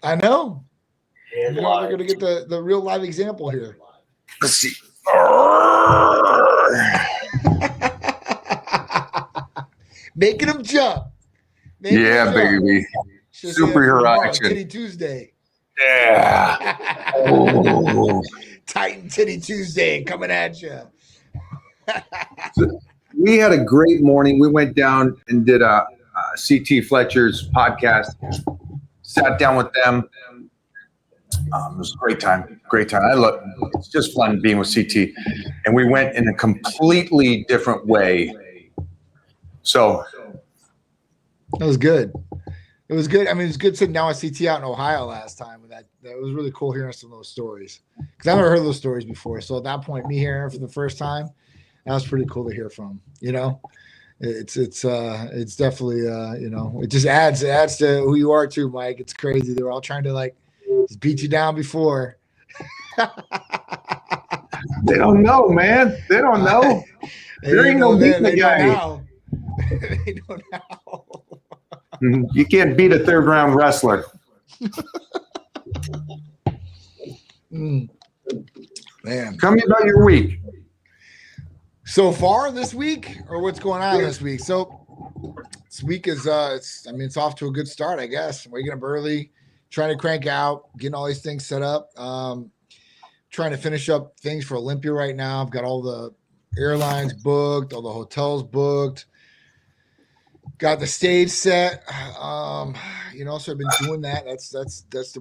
I know. They're going to get the real live example here. Let's see. Making them jump. Baby. Superhero action. Titty Tuesday. Yeah. Oh. Titan Titty Tuesday coming at you. We had a great morning. We went down and did a CT Fletcher's podcast. Sat down with them. It was a great time. It's just fun being with CT. And we went in a completely different way. So that was good. It was good. I mean, it was good sitting down with CT out in Ohio last time. That was really cool hearing some of those stories because I've never heard those stories before. So at that point, me hearing for the first time, that was pretty cool to hear from. It's definitely it just adds to who you are too, Mike. It's crazy. They were all trying to just beat you down before. They don't know, man. They don't know. There ain't no beating the guy. They don't know. You can't beat a third round wrestler. Man, tell me about your week. So far this week, or what's going on this week? So this week is it's off to a good start, I guess. Waking up early, trying to crank out, getting all these things set up. Trying to finish up things for Olympia right now. I've got all the airlines booked, all the hotels booked. Got the stage set. So I've been doing that. That's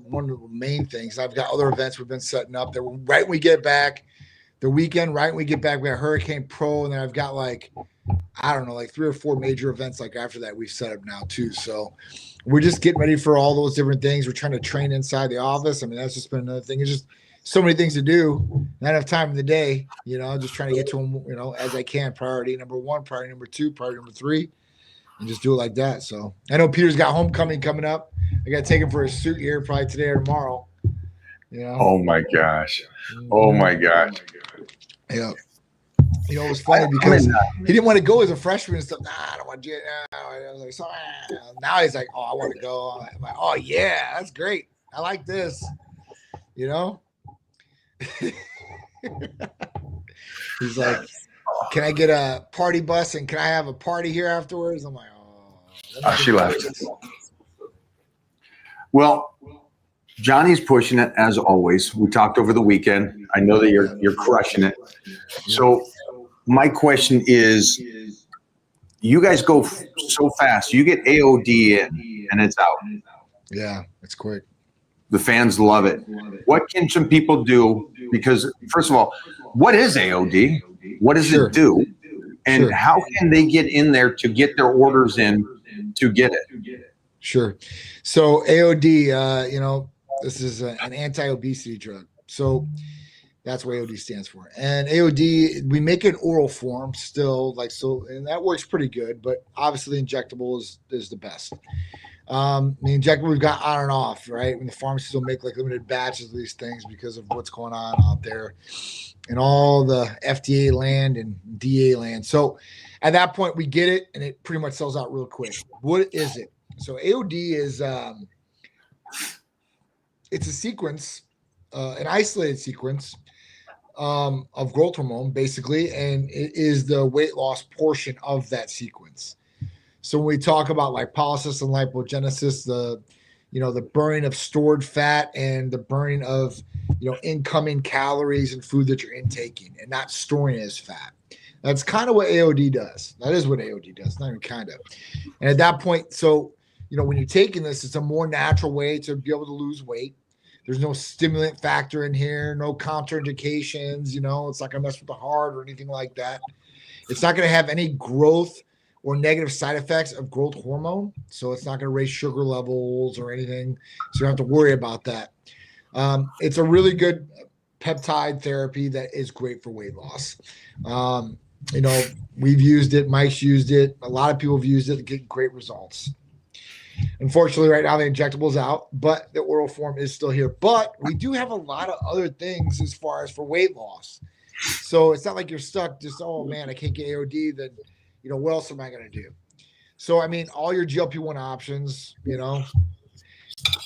one of the main things. I've got other events we've been setting up that right when we get back. The weekend, right when we get back, we got Hurricane Pro, and then I've got 3 or 4 major events after that we've set up now too. So we're just getting ready for all those different things. We're trying to train inside the office. I mean, that's just been another thing. It's just so many things to do, not enough time in the day, just trying to get to them, as I can. Priority number 1, priority number 2, priority number 3, and just do it like that. So I know Peter's got homecoming coming up. I got to take him for a suit here probably today or tomorrow. Oh my gosh. Oh my gosh. Yeah. It was funny because he didn't want to go as a freshman and stuff. Nah, I don't want to do it now. I was like, so now he's like, oh, I want to go. I'm like, oh yeah, that's great. I like this. He's like, can I get a party bus and can I have a party here afterwards? I'm like, oh. She left. Well, Johnny's pushing it as always. We talked over the weekend. I know that you're crushing it. So my question is, you guys go so fast. You get AOD in and it's out. Yeah, it's quick. The fans love it. What can some people do? Because first of all, what is AOD? What does it do? And how can they get in there to get their orders in to get it? Sure. So AOD, this is an anti-obesity drug. So that's what AOD stands for. And AOD, we make an oral form still, and that works pretty good, but obviously the injectable is the best. The injectable we've got on and off, right? When the pharmacies will make limited batches of these things because of what's going on out there and all the FDA land and DA land. So at that point we get it and it pretty much sells out real quick. What is it? So AOD is, it's a sequence, an isolated sequence of growth hormone, basically, and it is the weight loss portion of that sequence. So when we talk about lipolysis and lipogenesis, the burning of stored fat and the burning of incoming calories and food that you're intaking and not storing it as fat. That's kind of what AOD does. That is what AOD does, not even kind of. And at that point, so when you're taking this, it's a more natural way to be able to lose weight. There's no stimulant factor in here, no contraindications. It's not going to mess with the heart or anything like that. It's not going to have any growth or negative side effects of growth hormone. So it's not going to raise sugar levels or anything. So you don't have to worry about that. It's a really good peptide therapy that is great for weight loss. We've used it. Mike's used it. A lot of people have used it to get great results. Unfortunately, right now the injectable's out, but the oral form is still here. But we do have a lot of other things as far as for weight loss. So it's not like you're stuck just, oh man, I can't get AOD. Then, what else am I going to do? So, all your GLP-1 options,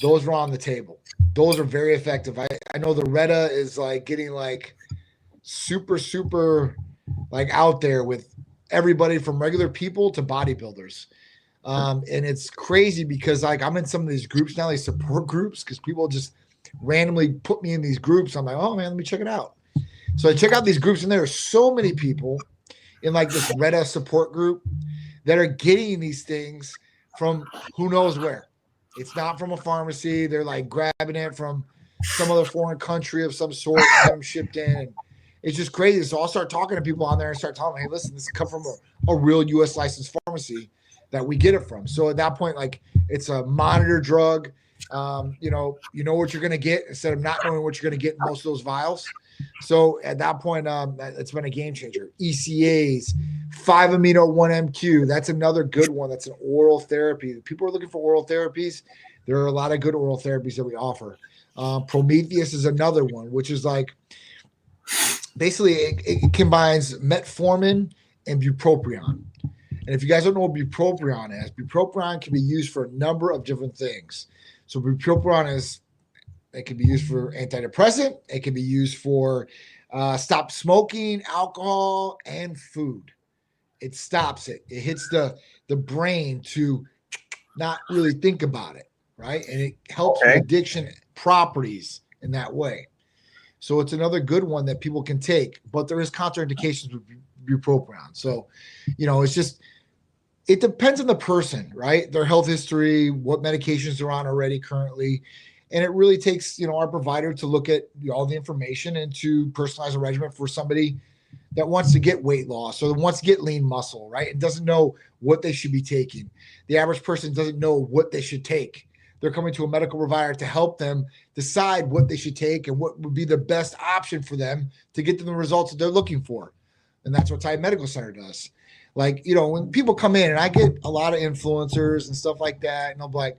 those are on the table. Those are very effective. I know the Retta is like getting like super like out there with everybody from regular people to bodybuilders. And it's crazy because like I'm in some of these groups now, these support groups, because people just randomly put me in these groups. I'm like, oh man, let me check it out. So I check out these groups, and there are so many people in like this Retta support group that are getting these things from who knows where. It's not from a pharmacy. They're like grabbing it from some other foreign country of some sort, and have them shipped in. And it's just crazy. So I'll start talking to people on there and start telling them, hey, listen, this comes from a real U.S. licensed pharmacy that we get it from. So at that point, like it's a monitored drug. You know what you're going to get instead of not knowing what you're going to get in most of those vials. So at that point, it's been a game changer. ECAs, 5-amino-1-MQ. That's another good one. That's an oral therapy. People are looking for oral therapies. There are a lot of good oral therapies that we offer. Prometheus is another one, which is like basically it combines metformin and bupropion. And if you guys don't know what bupropion is, bupropion can be used for a number of different things. So bupropion it can be used for antidepressant. It can be used for stop smoking, alcohol, and food. It stops it. It hits the brain to not really think about it, right? And it helps with addiction properties in that way. So it's another good one that people can take, but there is contraindications with bupropion. So, it depends on the person, right? Their health history, what medications they're on already currently. And it really takes, our provider to look at all the information and to personalize a regimen for somebody that wants to get weight loss or wants to get lean muscle, right? And doesn't know what they should be taking. The average person doesn't know what they should take. They're coming to a medical provider to help them decide what they should take and what would be the best option for them to get them the results that they're looking for. And that's what Tide Medical Center does. Like, when people come in, and I get a lot of influencers and stuff like that, and they'll be like,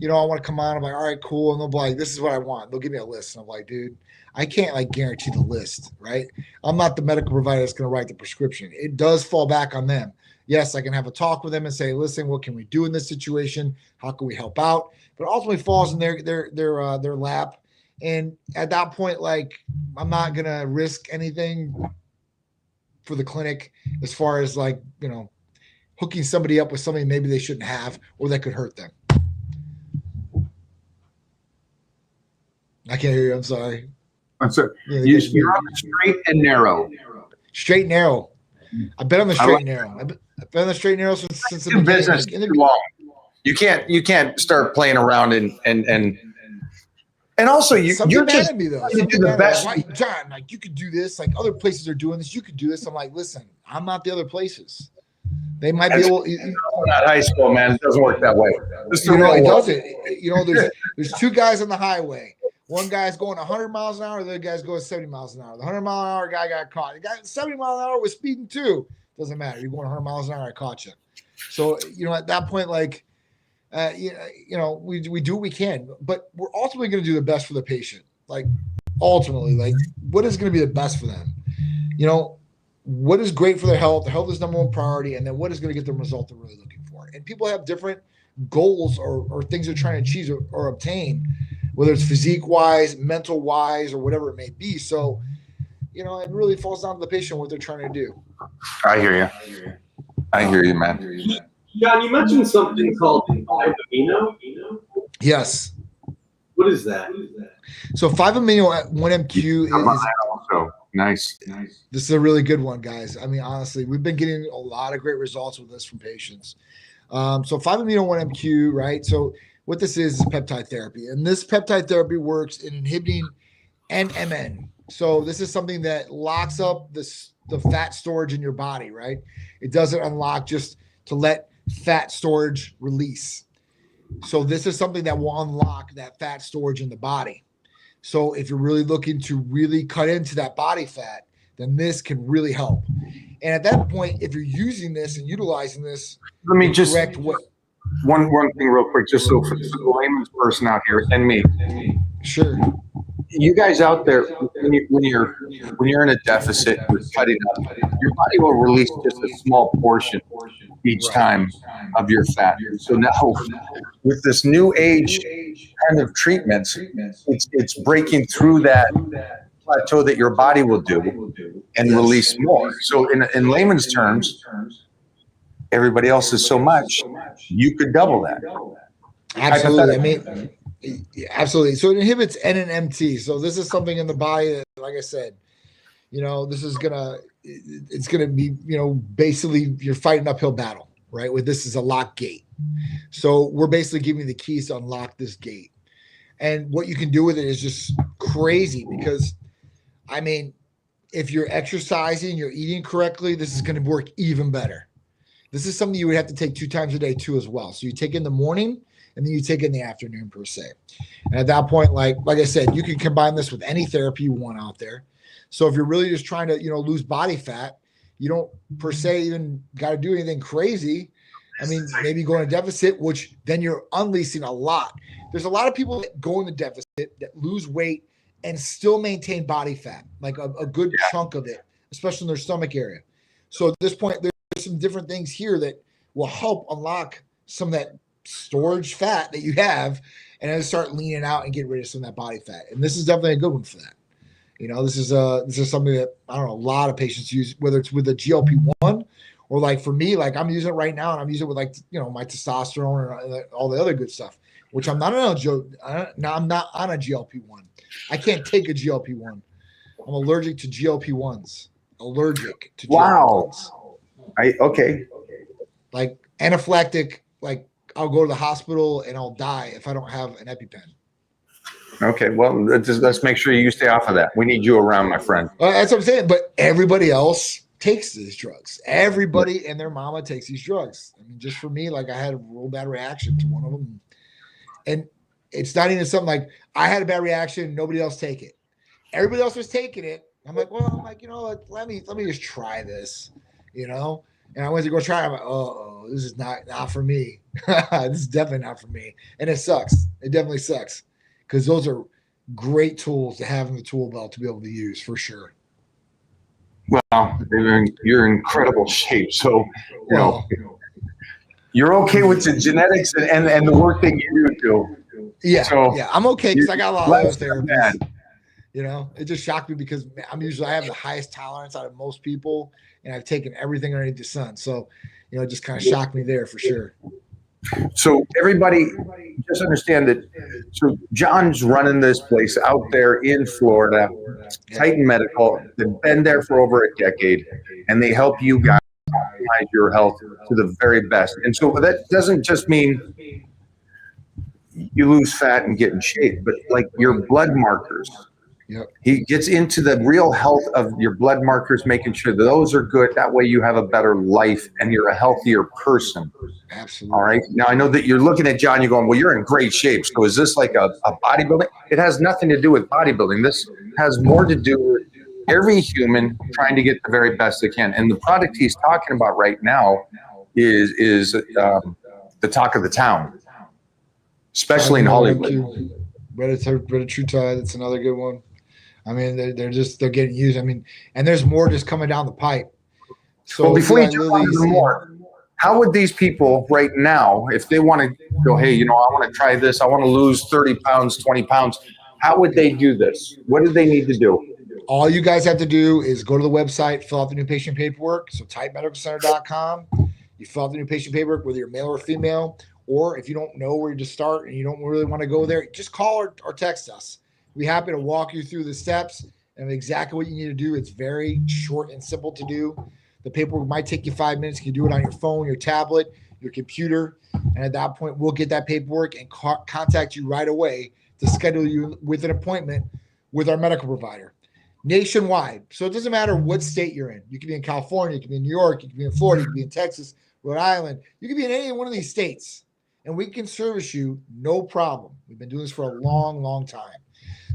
I want to come on. I'm like, all right, cool. And they'll be like, this is what I want. They'll give me a list. And I'm like, dude, I can't like guarantee the list, right? I'm not the medical provider that's going to write the prescription. It does fall back on them. Yes, I can have a talk with them and say, listen, what can we do in this situation? How can we help out? But ultimately falls in their lap. And at that point, like, I'm not going to risk anything for the clinic as far as like, hooking somebody up with something maybe they shouldn't have or that could hurt them. I can't hear you. I'm sorry. I'm sorry. Yeah, you're on the straight and narrow. Straight and narrow. I've been on the straight and narrow. I've been on the straight and narrow since the business too long. You can't start playing around and also you're just me, though. You do the best. Like, John, like you could do this. Like other places are doing this. You could do this. I'm like, listen, I'm not the other places. They might be able. Not high school, man. It doesn't work that way. It doesn't. There's two guys on the highway. One guy's going 100 miles an hour. The other guy's going 70 miles an hour. The 100-mile-an-hour guy got caught. The guy 70 miles an hour was speeding too. Doesn't matter. You're going 100 miles an hour. I caught you. So at that point, like, we do what we can, but we're ultimately going to do the best for the patient. Like, ultimately, like, what is going to be the best for them? What is great for their health? Their health is number one priority, and then what is going to get them the result they're really looking for? And people have different goals or things they're trying to achieve or obtain, whether it's physique-wise, mental-wise, or whatever it may be. So, it really falls down to the patient what they're trying to do. I hear you, man. John, you mentioned something called 5-amino. Yes. What is that? So 5-amino-1-MQ is also nice. This is a really good one, guys. I mean, honestly, we've been getting a lot of great results with this from patients. So 5-amino-1-MQ, right? So what this is peptide therapy. And this peptide therapy works in inhibiting NMN. So this is something that locks up the fat storage in your body, right? It doesn't unlock just to let fat storage release. So this is something that will unlock that fat storage in the body. So if you're really looking to really cut into that body fat, then this can really help. And at that point, if you're using this and utilizing this, let me just correct one thing real quick, just so for the layman's person out here and me. Sure. You guys out there, when you're in a deficit, you're cutting up, your body will release just a small portion each time of your fat. So now with this new age kind of treatments, it's breaking through that plateau that your body will do and release more. So in layman's terms, everybody else is so much, you could double that. Absolutely. I mean, absolutely. So it inhibits NMT. So this is something in the body that, like I said, this is it's gonna be, basically you're fighting an uphill battle, right? With this is a lock gate. So we're basically giving you the keys to unlock this gate. And what you can do with it is just crazy because, I mean, if you're exercising, you're eating correctly, this is going to work even better. This is something you would have to take 2 times a day too as well. So you take in the morning and then you take in the afternoon per se. And at that point, like I said, you can combine this with any therapy you want out there. So if you're really just trying to, lose body fat, you don't per se even got to do anything crazy. I mean, maybe go in a deficit, which then you're unleashing a lot. There's a lot of people that go in the deficit that lose weight and still maintain body fat, like a good chunk of it, especially in their stomach area. So at this point, there's some different things here that will help unlock some of that storage fat that you have and then start leaning out and get rid of some of that body fat. And this is definitely a good one for that. This is something that, I don't know, a lot of patients use, whether it's with a GLP-1 or like for me, like I'm using it right now and I'm using it with like, my testosterone and all the other good stuff, which I'm not on a GLP-1. I can't take a GLP-1. I'm allergic to GLP-1s. Allergic to GLP-1s. Okay. Like anaphylactic, like I'll go to the hospital and I'll die if I don't have an EpiPen. Okay, well, let's make sure you stay off of that. We need you around, my friend. That's what I'm saying. But everybody else takes these drugs. Everybody and their mama takes these drugs. I mean, just for me, like I had a real bad reaction to one of them. And it's not even something like I had a bad reaction. Nobody else take it. Everybody else was taking it. I'm like, let me just try this, And I went to go try it. I'm like, oh, this is not for me. This is definitely not for me. And it sucks. It definitely sucks. Because those are great tools to have in the tool belt to be able to use for sure. Well, you're in incredible shape. So, you're okay with the genetics and the work that you do too. Yeah. So yeah. I'm okay because I got a lot of other therapies. It just shocked me because I have the highest tolerance out of most people and I've taken everything underneath the sun. So, it just kind of shocked me there for sure. So everybody just understand that. So John's running this place out there in Florida, Titan Medical. They've been there for over a decade, and they help you guys optimize your health to the very best. And so that doesn't just mean you lose fat and get in shape, but like your blood markers. Yep. He gets into the real health of your blood markers, making sure that those are good. That way you have a better life and you're a healthier person. Absolutely. All right. Now, I know that you're looking at John, you're going, well, you're in great shape. So is this like a bodybuilding? It has nothing to do with bodybuilding. This has more to do with every human trying to get the very best they can. And the product he's talking about right now is the talk of the town, especially in Hollywood. Retatrutide, that's another good one. I mean, they're getting used. I mean, and there's more just coming down the pipe. So well, before you jump on more, how would these people right now, if they want to go, hey, I want to try this, I want to lose 30 pounds, 20 pounds, how would they do this? What do they need to do? All you guys have to do is go to the website, fill out the new patient paperwork. So titanmedicalcenter.com. You fill out the new patient paperwork, whether you're male or female, or if you don't know where to start and you don't really want to go there, just call or text us. We're happy to walk you through the steps and exactly what you need to do. It's very short and simple to do. The paperwork might take you 5 minutes. You can do it on your phone, your tablet, your computer. And at that point, we'll get that paperwork and contact you right away to schedule you with an appointment with our medical provider nationwide. So it doesn't matter what state you're in. You can be in California, you can be in New York, you can be in Florida, you can be in Texas, Rhode Island. You can be in any one of these states and we can service you no problem. We've been doing this for a long, long time.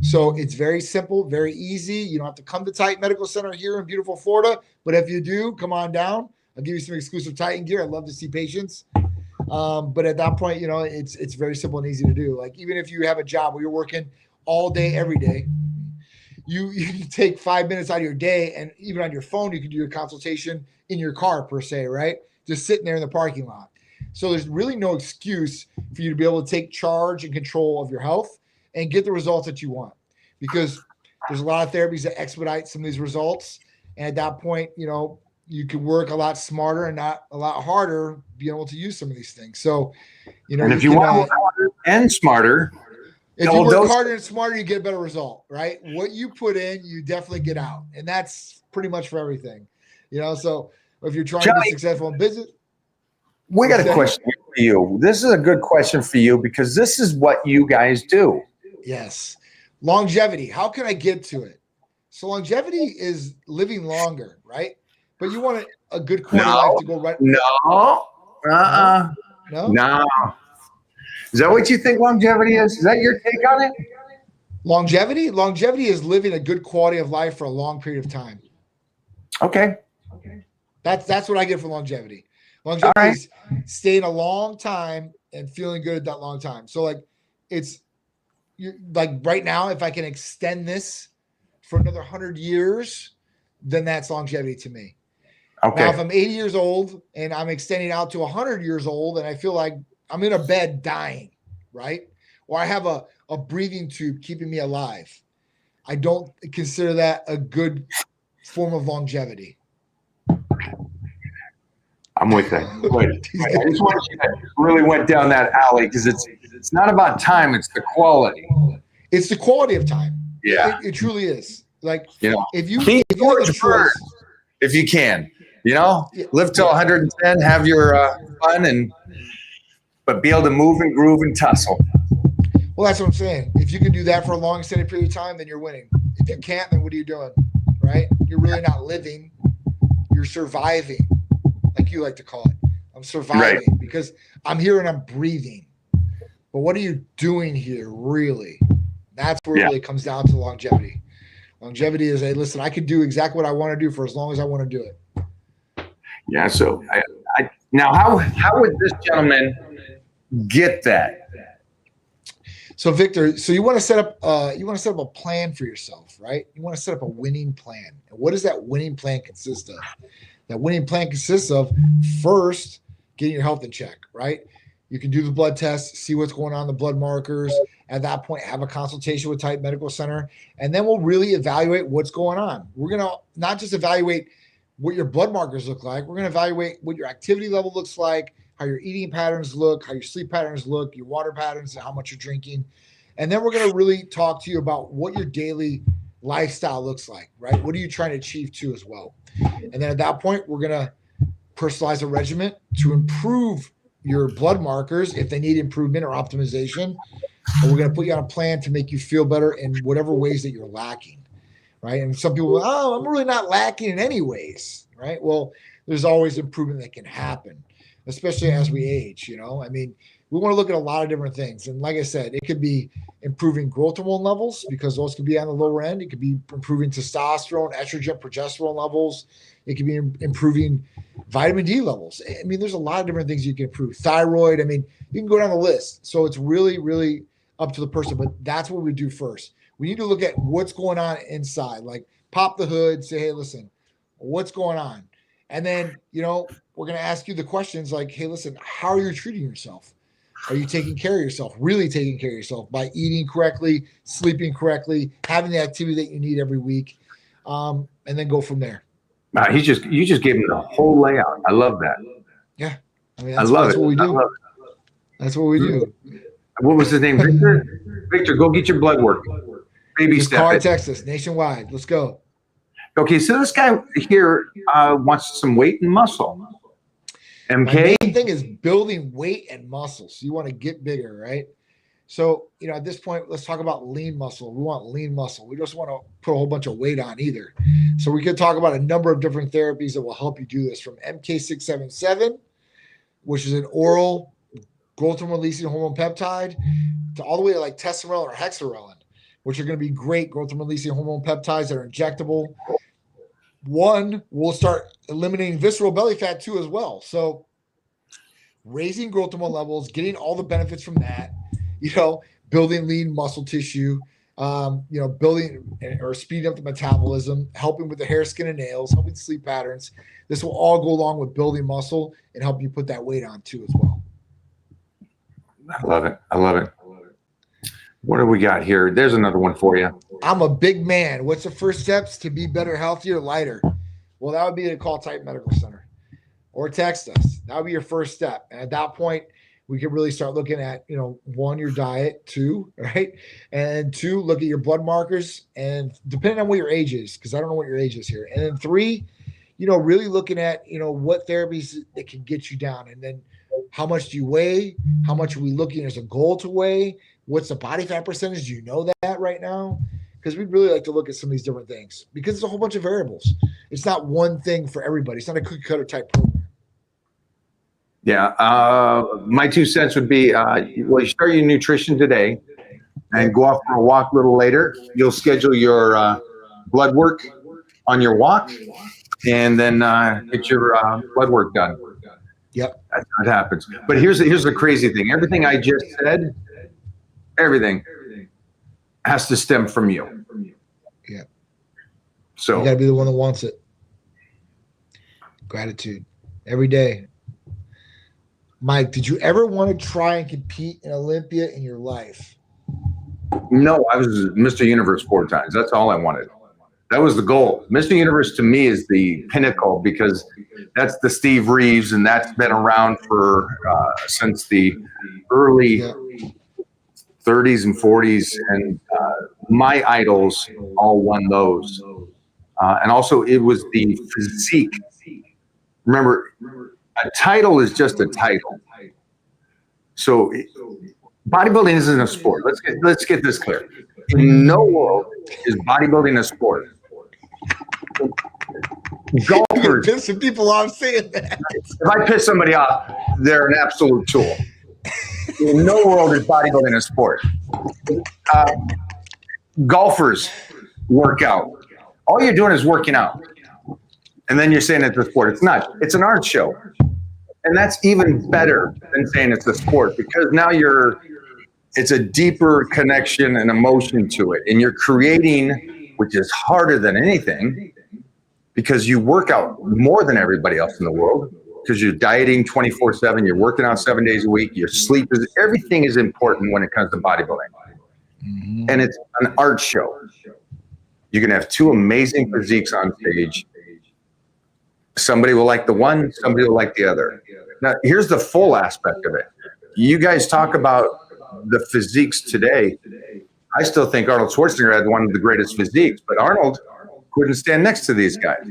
So it's very simple, very easy. You don't have to come to Titan Medical Center here in beautiful Florida, but if you do, come on down. I'll give you some exclusive Titan gear. I'd love to see patients. But at that point, it's very simple and easy to do. Like even if you have a job where you're working all day, every day, you can take 5 minutes out of your day, and even on your phone, you can do a consultation in your car per se, right? Just sitting there in the parking lot. So there's really no excuse for you to be able to take charge and control of your health and get the results that you want, because there's a lot of therapies that expedite some of these results. And at that point, you can work a lot smarter and not a lot harder being able to use some of these things. So, and if you want to work harder and smarter, if you work harder and smarter, you get a better result, right? What you put in, you definitely get out. And that's pretty much for everything, so if you're trying to be successful in business. We got a question for you. This is a good question for you because this is what you guys do. Yes. Longevity. How can I get to it? So longevity is living longer, right? But you want a good quality life to go right. No. No. Is that what you think longevity is? Is that your take on it? Longevity is living a good quality of life for a long period of time. Okay. That's what I get from longevity. Longevity is staying a long time and feeling good at that long time. So right now, if I can extend this for another 100 years, then that's longevity to me. Okay. Now, if I'm 80 years old and I'm extending out to 100 years old and I feel like I'm in a bed dying, right? Or I have a breathing tube keeping me alive, I don't consider that a good form of longevity. I'm with that. Good. I just want you to really went down that alley because it's not about time, it's the quality. It's the quality of time. Yeah. It truly is. If you if you can, live till 110, have your fun but be able to move and groove and tussle. Well, that's what I'm saying. If you can do that for a long extended period of time, then you're winning. If you can't, then what are you doing? Right? You're really not living. You're surviving, like you like to call it. I'm surviving because I'm here and I'm breathing. But what are you doing here, really? That's where it really comes down to longevity. Longevity is, hey, listen, I can do exactly what I want to do for as long as I want to do it. Yeah. So now, how would this gentleman get that? So Victor, you want to set up a plan for yourself, right? You want to set up a winning plan. And what does that winning plan consist of? That winning plan consists of first getting your health in check, right? You can do the blood test, see what's going on, the blood markers. At that point, have a consultation with Titan Medical Center, and then we'll really evaluate what's going on. We're going to not just evaluate what your blood markers look like. We're going to evaluate what your activity level looks like, how your eating patterns look, how your sleep patterns look, your water patterns, and how much you're drinking. And then we're going to really talk to you about what your daily lifestyle looks like, right? What are you trying to achieve too as well? And then at that point, we're going to personalize a regimen to improve your blood markers if they need improvement or optimization. And we're going to put you on a plan to make you feel better in whatever ways that you're lacking, right? And some people, I'm really not lacking in any ways, right? Well, there's always improvement that can happen, especially as we age, I mean, we want to look at a lot of different things. And like I said, it could be improving growth hormone levels because those could be on the lower end. It could be improving testosterone, estrogen, progesterone levels. It could be improving vitamin D levels. I mean, there's a lot of different things you can improve. Thyroid. I mean, you can go down the list. So it's really, really up to the person, but that's what we do first. We need to look at what's going on inside, like pop the hood, say, hey, listen, what's going on? And then, we're going to ask you the questions like, hey, listen, how are you treating yourself? Are you taking care of yourself, really taking care of yourself by eating correctly, sleeping correctly, having the activity that you need every week, and then go from there. You just gave me the whole layout. I love that. Yeah. I mean, that's what we do. That's what we do. What was his name? Victor? Victor, go get your blood work. Baby step. Car, Texas, nationwide. Let's go. Okay, so this guy here wants some weight and muscle. MK? My main thing is building weight and muscle. So you want to get bigger, right? So, at this point, let's talk about lean muscle. We want lean muscle. We just want to put a whole bunch of weight on either. So we could talk about a number of different therapies that will help you do this, from MK677, which is an oral growth hormone releasing hormone peptide, to all the way to like testosterone or hexarelin, which are going to be great growth hormone releasing hormone peptides that are injectable. One, we'll start eliminating visceral belly fat too as well. So raising growth hormone levels, getting all the benefits from that, building lean muscle tissue, building or speeding up the metabolism, helping with the hair, skin, and nails, helping sleep patterns. This will all go along with building muscle and help you put that weight on too as well. I love it. I love it. What do we got here? There's another one for you. I'm a big man. What's the first steps to be better, healthier, lighter? Well, that would be to call Titan Medical Center or text us. That would be your first step. And at that point, we could really start looking at, one, your diet, two, right? And two, look at your blood markers. And depending on what your age is, because I don't know what your age is here. And then three, really looking at, what therapies that can get you down. And then how much do you weigh? How much are we looking as a goal to weigh? What's the body fat percentage? Do you know that right now? Because we'd really like to look at some of these different things because it's a whole bunch of variables. It's not one thing for everybody. It's not a cookie cutter type program. Yeah. My 2 cents would be, you start your nutrition today and go off for a walk a little later. You'll schedule your blood work on your walk and then get your blood work done. Yep. That's what happens. But here's the crazy thing. Everything I just said, everything has to stem from you. Yeah. So you got to be the one that wants it. Gratitude every day. Mike, did you ever want to try and compete in Olympia in your life? No, I was Mr. Universe 4 times. That's all I wanted. That was the goal. Mr. Universe to me is the pinnacle because that's the Steve Reeves, and that's been around for since the early 30s and 40s, and my idols all won those. And also it was the physique. Remember, a title is just a title. So bodybuilding isn't a sport. Let's get this clear. In no world is bodybuilding a sport. Golfers. Piss some people off saying that. If I piss somebody off, they're an absolute tool. In no world is bodybuilding a sport. Golfers work out. All you're doing is working out. And then you're saying it's a sport. It's not. It's an art show. And that's even better than saying it's a sport because now it's a deeper connection and emotion to it. And you're creating, which is harder than anything, because you work out more than everybody else in the world because you're dieting 24/7, you're working out 7 days a week, your sleep everything is important when it comes to bodybuilding. Mm-hmm. And it's an art show. You can have two amazing physiques on stage. Somebody will like the one, somebody will like the other. Now, here's the full aspect of it. You guys talk about the physiques today. I still think Arnold Schwarzenegger had one of the greatest physiques, but Arnold couldn't stand next to these guys.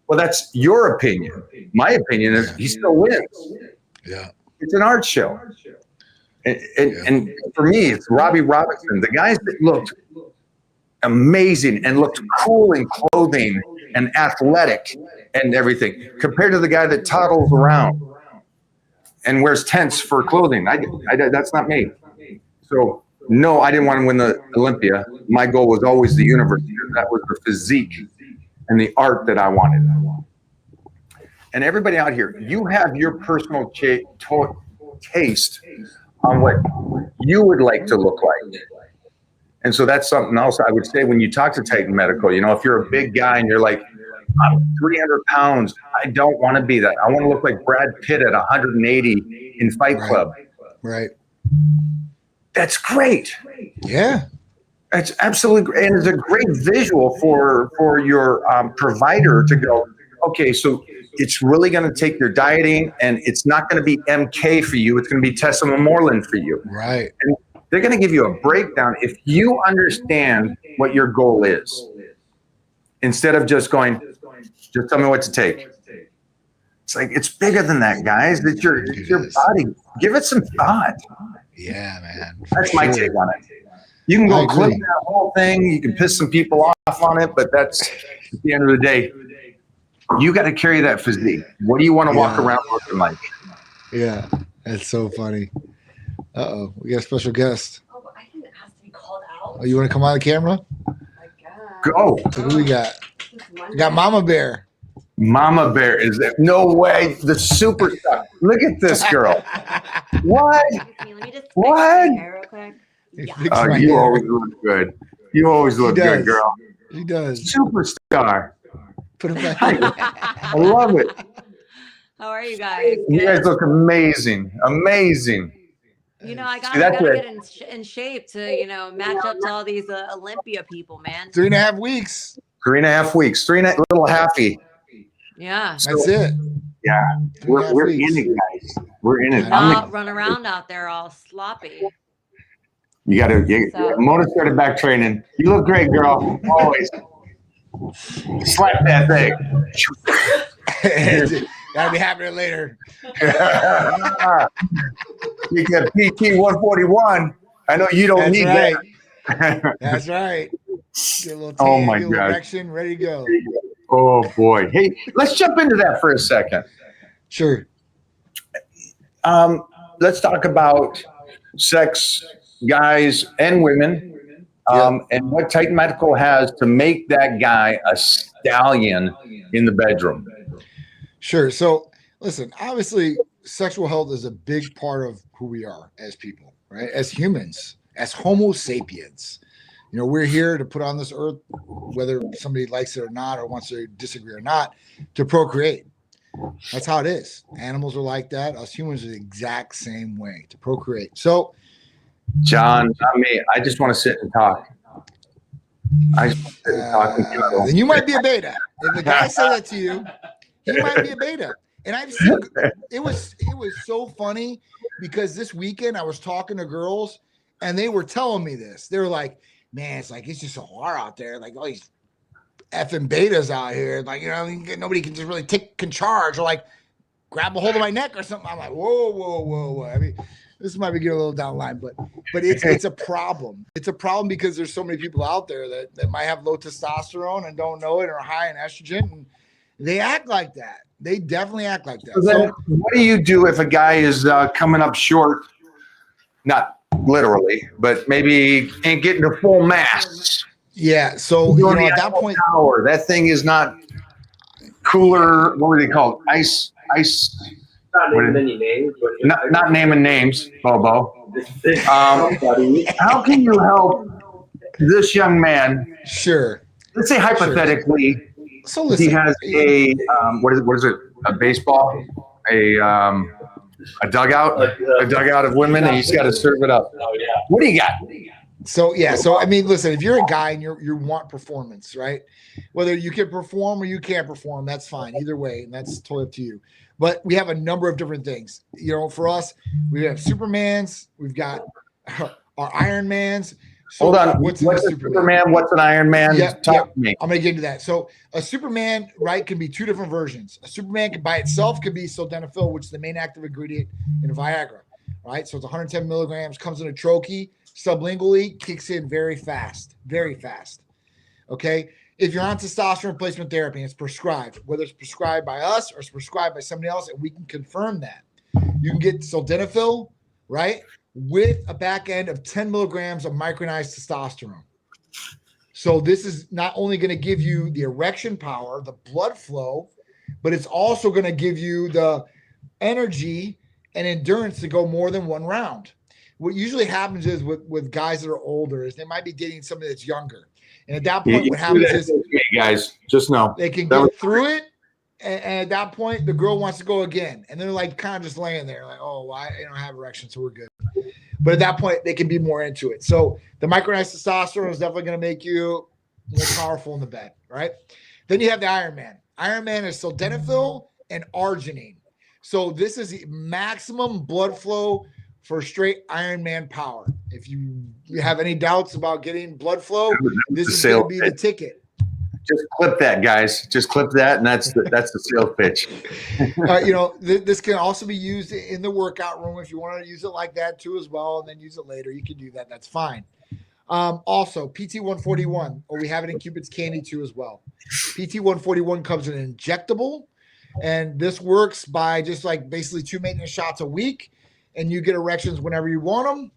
Well, that's your opinion. My opinion is he still wins. Yeah. It's an art show. And for me, it's Robbie Robinson, the guys that looked amazing and looked cool in clothing and athletic and everything, compared to the guy that toddles around and wears tents for clothing. That's not me. So, no, I didn't want to win the Olympia. My goal was always the universe. That was the physique and the art that I wanted. And everybody out here, you have your personal taste on what you would like to look like. And so that's something else I would say when you talk to Titan Medical. You know, if you're a big guy and you're like, I'm 300 pounds, I don't want to be that. I want to look like Brad Pitt at 180 in Fight Club. Right. That's great. Yeah. It's absolutely great. And it's a great visual for your provider to go, okay, so it's really going to take your dieting and it's not going to be MK for you. It's going to be Tessa Moreland for you. Right. And they're going to give you a breakdown if you understand what your goal is. Instead of just going, just tell me what to take. It's like, it's bigger than that, guys. It's your body. Give it some thought. Yeah, man. That's my take on it. You can go clip that whole thing. You can piss some people off on it, but that's at the end of the day. You got to carry that physique. What do you want to walk around looking like? Yeah, that's so funny. Uh-oh, we got a special guest. Oh, I didn't ask to be called out. Oh, you want to come on the camera? I guess. Go. So who we got? We got Mama Bear. Mama Bear is there. No way. The superstar. Look at this girl. What? Let me just fix What? my hair real quick. Yeah. You always look good. You always look good, girl. He does. Superstar. Put him back. I love it. How are you guys? You Good? guys look amazing. Amazing. You know, I See, that's gotta it. get in shape to, match up to all these Olympia people, man. 3.5 weeks. 3.5 weeks, little halfy. Yeah. That's it. Yeah, 3.5 we're weeks. in it, guys. We're in it. I Not run around out there all sloppy. You got to So- motor started back training. You look great, girl. Always slap that thing. That'll be happening later. You get PT 141. I know you don't That's need right. that. That's right. Get a little tan, Oh my get a little God. erection, ready to go. Oh boy. Hey, let's jump into that for a second. Sure. Let's talk about sex, guys and women, and what Titan Medical has to make that guy a stallion in the bedroom. Sure. So listen, obviously sexual health is a big part of who we are as people, right? As humans, as Homo sapiens. We're here to put on this earth, whether somebody likes it or not, or wants to disagree or not, to procreate. That's how it is. Animals are like that. Us humans are the exact same way, to procreate. So, John, not me. I just want to sit and talk. I just want to sit and talk with you. then you might be a beta. If the guy said that to you, he might be a beta. And I've seen it was so funny because this weekend I was talking to girls and they were telling me this. They were like, man, it's just so hard out there. Like all these effing betas out here. Like, nobody can just really take charge or like grab a hold of my neck or something. I'm like, whoa. I mean, this might be getting a little down the line, but it's a problem. It's a problem because there's so many people out there that might have low testosterone and don't know it, or high in estrogen, and they act like that. They definitely act like that. So then, what do you do if a guy is coming up short? Not literally, but maybe ain't getting to full mass. Yeah. So at that point, power, that thing is not cooler. What were they called? Ice. Not naming any names, but Not naming names, Bobo. How can you help this young man? sure. Let's say hypothetically, So listen, he has a what is it? A baseball, a dugout, a dugout of women, and he's got to serve it up. Oh yeah. What do you got? So I mean, listen, if you're a guy and you want performance, right? Whether you can perform or you can't perform, that's fine. Either way, and that's totally up to you. But we have a number of different things. For us, we have Supermans, we've got our Ironmans. So Hold on. what's What's a a Superman? What's an Iron Man? Talk to me. I'm gonna get into that. So a Superman, right, can be two different versions. A Superman can by itself could be sildenafil, which is the main active ingredient in Viagra, right? So it's 110 milligrams, comes in a troche, sublingually, kicks in very fast, very fast. Okay. If you're on testosterone replacement therapy and it's prescribed, whether it's prescribed by us or it's prescribed by somebody else, and we can confirm that, you can get sildenafil, right, with a back end of 10 milligrams of micronized testosterone. So this is not only going to give you the erection power, the blood flow, but it's also going to give you the energy and endurance to go more than one round. What usually happens is with guys that are older is they might be dating somebody that's younger. And at that point, what happens is, guys, just know they can get through it. And at that point, the girl wants to go again. And they're like kind of just laying there like, oh, well, I don't have erection, so we're good. But at that point, they can be more into it. So the micronized testosterone is definitely going to make you more powerful in the bed, right? Then you have the Iron Man. Iron Man is sildenafil and arginine. So this is the maximum blood flow for straight Iron Man power. If you have any doubts about getting blood flow, this is going to be the ticket. Just clip that, guys. Just clip that, and that's the sales pitch. This can also be used in the workout room if you want to use it like that too as well, and then use it later. You can do that. That's fine. Also, PT-141, or we have it in Cupid's Candy too as well. PT-141 comes in an injectable, and this works by just like basically 2 maintenance shots a week, and you get erections whenever you want them.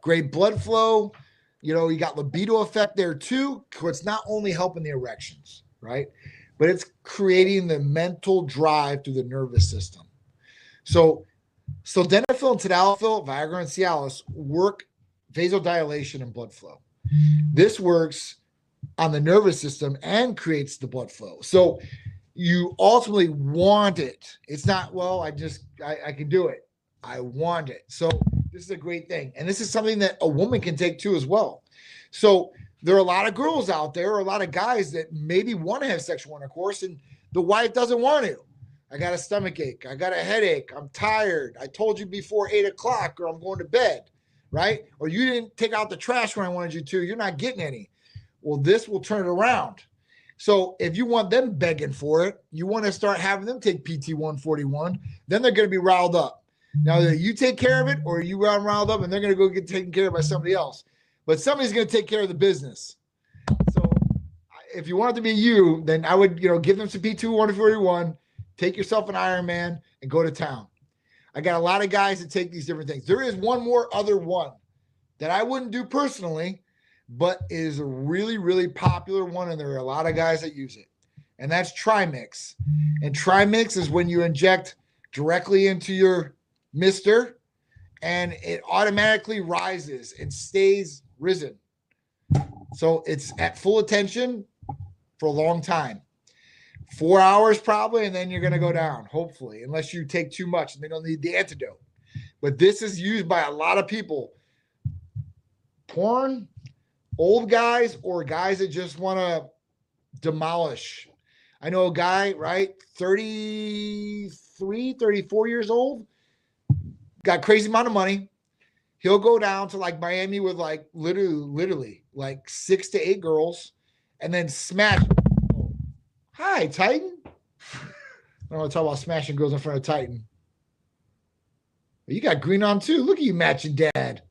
Great blood flow. You got libido effect there too. It's not only helping the erections, right? But it's creating the mental drive through the nervous system. So sildenafil and tadalafil, Viagra and Cialis work vasodilation and blood flow. This works on the nervous system and creates the blood flow. So you ultimately want it. It's not, well, I can do it. I want it. So This is a great thing. And this is something that a woman can take too as well. So there are a lot of girls out there, or a lot of guys that maybe want to have sexual intercourse and the wife doesn't want to. I got a stomach ache. I got a headache. I'm tired. I told you before 8 o'clock or I'm going to bed, right? Or you didn't take out the trash when I wanted you to. You're not getting any. Well, this will turn it around. So if you want them begging for it, you want to start having them take PT 141, then they're going to be riled up. Now, either you take care of it or you run riled up and they're going to go get taken care of by somebody else. But somebody's going to take care of the business. So if you want it to be you, then I would, give them some PT 141, take yourself an Ironman and go to town. I got a lot of guys that take these different things. There is one more other one that I wouldn't do personally, but is a really, really popular one, and there are a lot of guys that use it, and that's Trimix. And Trimix is when you inject directly into your mister, and it automatically rises and stays risen. So it's at full attention for a long time. 4 hours probably, and then you're going to go down, hopefully, unless you take too much and they don't need the antidote. But this is used by a lot of people. Porn, old guys, or guys that just want to demolish. I know a guy, right, 33, 34 years old, got crazy amount of money. He'll go down to like Miami with like literally like 6 to 8 girls and then smash. Hi, Titan. I don't want to talk about smashing girls in front of Titan. You got green on too. Look at you matching dad.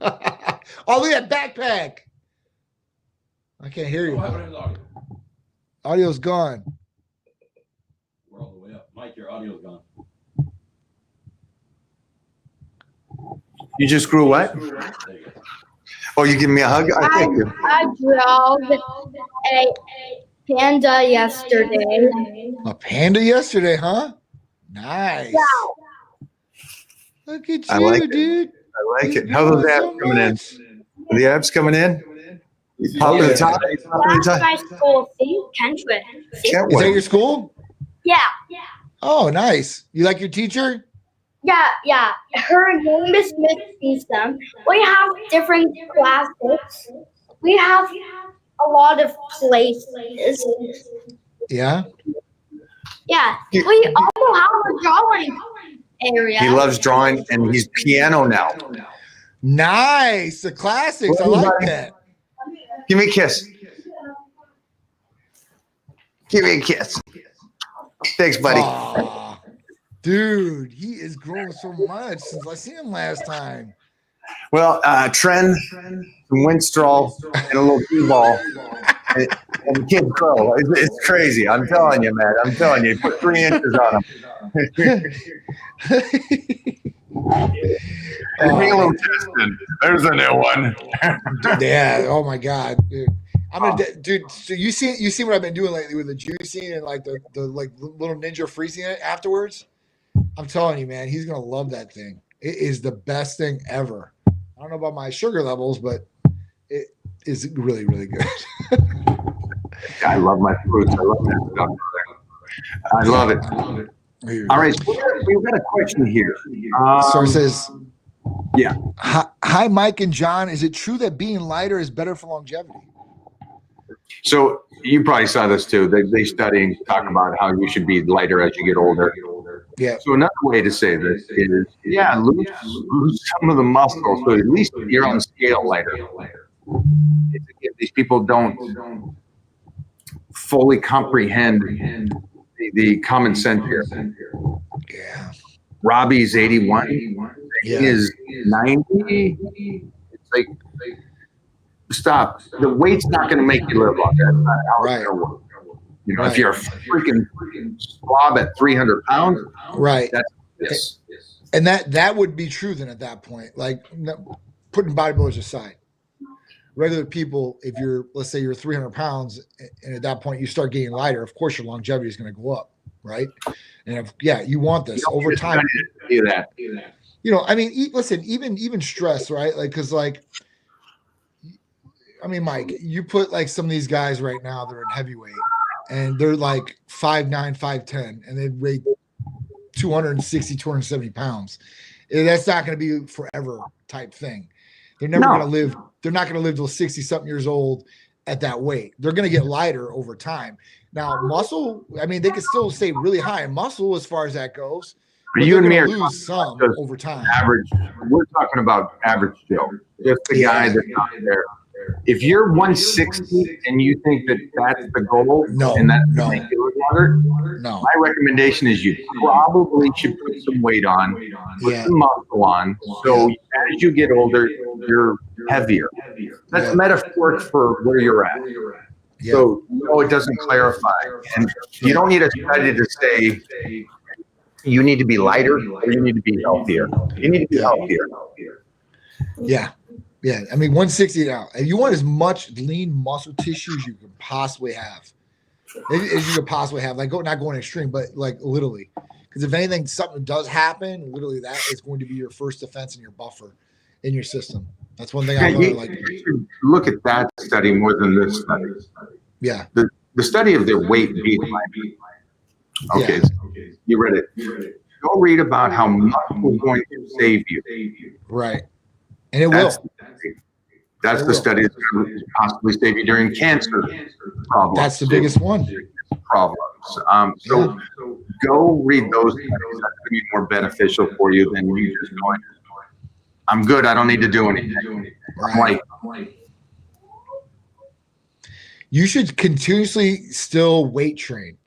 Oh, look at that backpack. I can't hear you. Audio's gone. We're all the way up. Mike, your audio's gone. You just grew what? There you go. Oh, you give me a hug? I thank you. I drove a panda yesterday. A panda yesterday, huh? Nice. Wow. Look at you, I like it. dude. I like You're it. How are those doing abs so coming in? much. Are the abs coming in? Top of the top. Top of the That's my top. school. See? Kentwood. See? Can't Is that wait. your school? Yeah. Oh, nice. You like your teacher? Yeah. Her name is Miss Beeston. We have different classes. We have a lot of places. Yeah. Yeah. We also have a drawing area. He loves drawing and he's piano now. Nice. The classics. I like that. Give me a kiss. Give me a kiss. Thanks, buddy. Aw, dude, he is growing so much since I seen him last time. Well, Tren, some Winstrol, and a little T-ball. And the kids grow. It's crazy. I'm telling you, man. I'm telling you. Put 3 inches on him. Bring a little testing. There's a new one. Yeah. Oh my God, dude. Dude. So you see what I've been doing lately with the juicing and like the like little ninja freezing it afterwards. I'm telling you, man, he's gonna love that thing. It is the best thing ever. I don't know about my sugar levels, but it is really, really good. I love my fruits. I love that stuff. I love it. All right, so we've got a question here. So it says, yeah. Hi, Mike and John. Is it true that being lighter is better for longevity? So you probably saw this too. They study and talk about how you should be lighter as you get older. Yeah. So another way to say this is, lose some of the muscle, so at least you're on scale lighter. These people don't fully comprehend the common sense here. Yeah. Robbie's 81. Yeah. He is 90. It's like, stop. The weight's not going to make you live longer. That's not how it's going to work. You know, Right. if you're a freaking slob at 300 pounds, Right. that's this. And that would be true then at that point. Like putting bodybuilders aside, regular people, if you're, let's say you're 300 pounds and at that point you start getting lighter, of course your longevity is going to go up. Right. And you want this over time. Do that. You know, I mean, listen, even stress, right? Like, cause like, I mean, Mike, you put like some of these guys right now, they're in heavyweight and they're like 5'9", 5'10", and they weigh 260, 270 pounds. That's not going to be forever type thing. They're never No. going to live. They're not going to live till 60 something years old at that weight. They're going to get lighter over time. Now, muscle, I mean, they can still stay really high in muscle as far as that goes. But But you they're and me going are to lose some just over time. average. We're talking about average Joe, just the Yeah. guy that's out there. If you're 160 and you think that that's the goal, No, and that's no. to make you look younger, No. my recommendation is you probably should put some weight on, put Yeah. some muscle on, so as you get older, you're heavier. That's Yeah. metaphoric for where you're at. Yeah. So no, it doesn't clarify, and you don't need a study to say you need to be lighter or you need to be healthier. You need to be Yeah. healthier. Yeah. Yeah. I mean, 160 now. If you want as much lean muscle tissue as you can possibly have, as you could possibly have, like not going extreme, but like literally, because if anything, something does happen, literally that is going to be your first defense and your buffer in your system. That's one thing I Yeah, learned. you Like, should look at that study more than this study. yeah. The study of their weight being okay, you read it. Go read about how muscle is going to save you. Right. And it That's, will. that's It the will. study that's going to possibly save you during cancer problems. That's the biggest one. Problems. So go read those studies. That's going to be more beneficial for you than you just going, I'm good, I don't need to do anything. I'm Right. like, You should continuously still weight train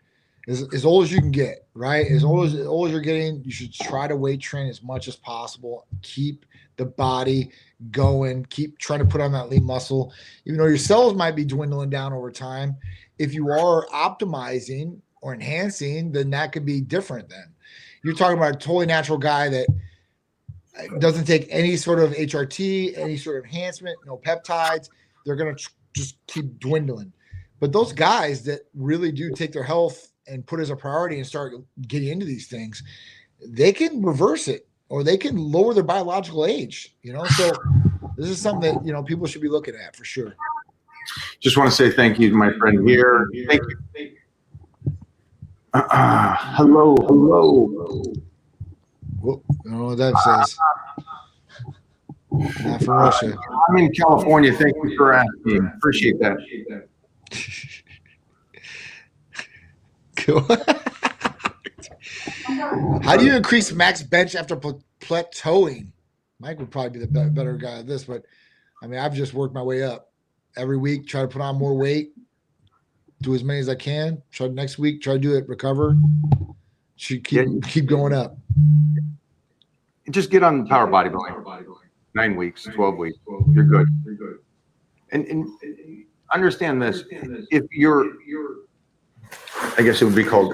as old as you can get, right? As old as you're getting, you should try to weight train as much as possible. Keep the body going. Keep trying to put on that lean muscle. Even though your cells might be dwindling down over time, if you are optimizing or enhancing, then that could be different then. You're talking about a totally natural guy that doesn't take any sort of HRT, any sort of enhancement, no peptides. They're going to just keep dwindling. But those guys that really do take their health and put it as a priority and start getting into these things, they can reverse it or they can lower their biological age, you know? So this is something that, you know, people should be looking at for sure. just want to say thank you to my friend here. Thank you. Hello. Well, I don't know what that says. Not for Russia. I'm in California. Thank you for asking. Appreciate that. Cool. How do you increase max bench after plateauing? Mike would probably be the better guy at this, but I mean, I've just worked my way up every week, try to put on more weight, do as many as I can. Try next week, try to do it, recover. Should keep going up. Just get on power bodybuilding. 9 weeks, 12 weeks. You're good. And understand this. If you're, I guess it would be called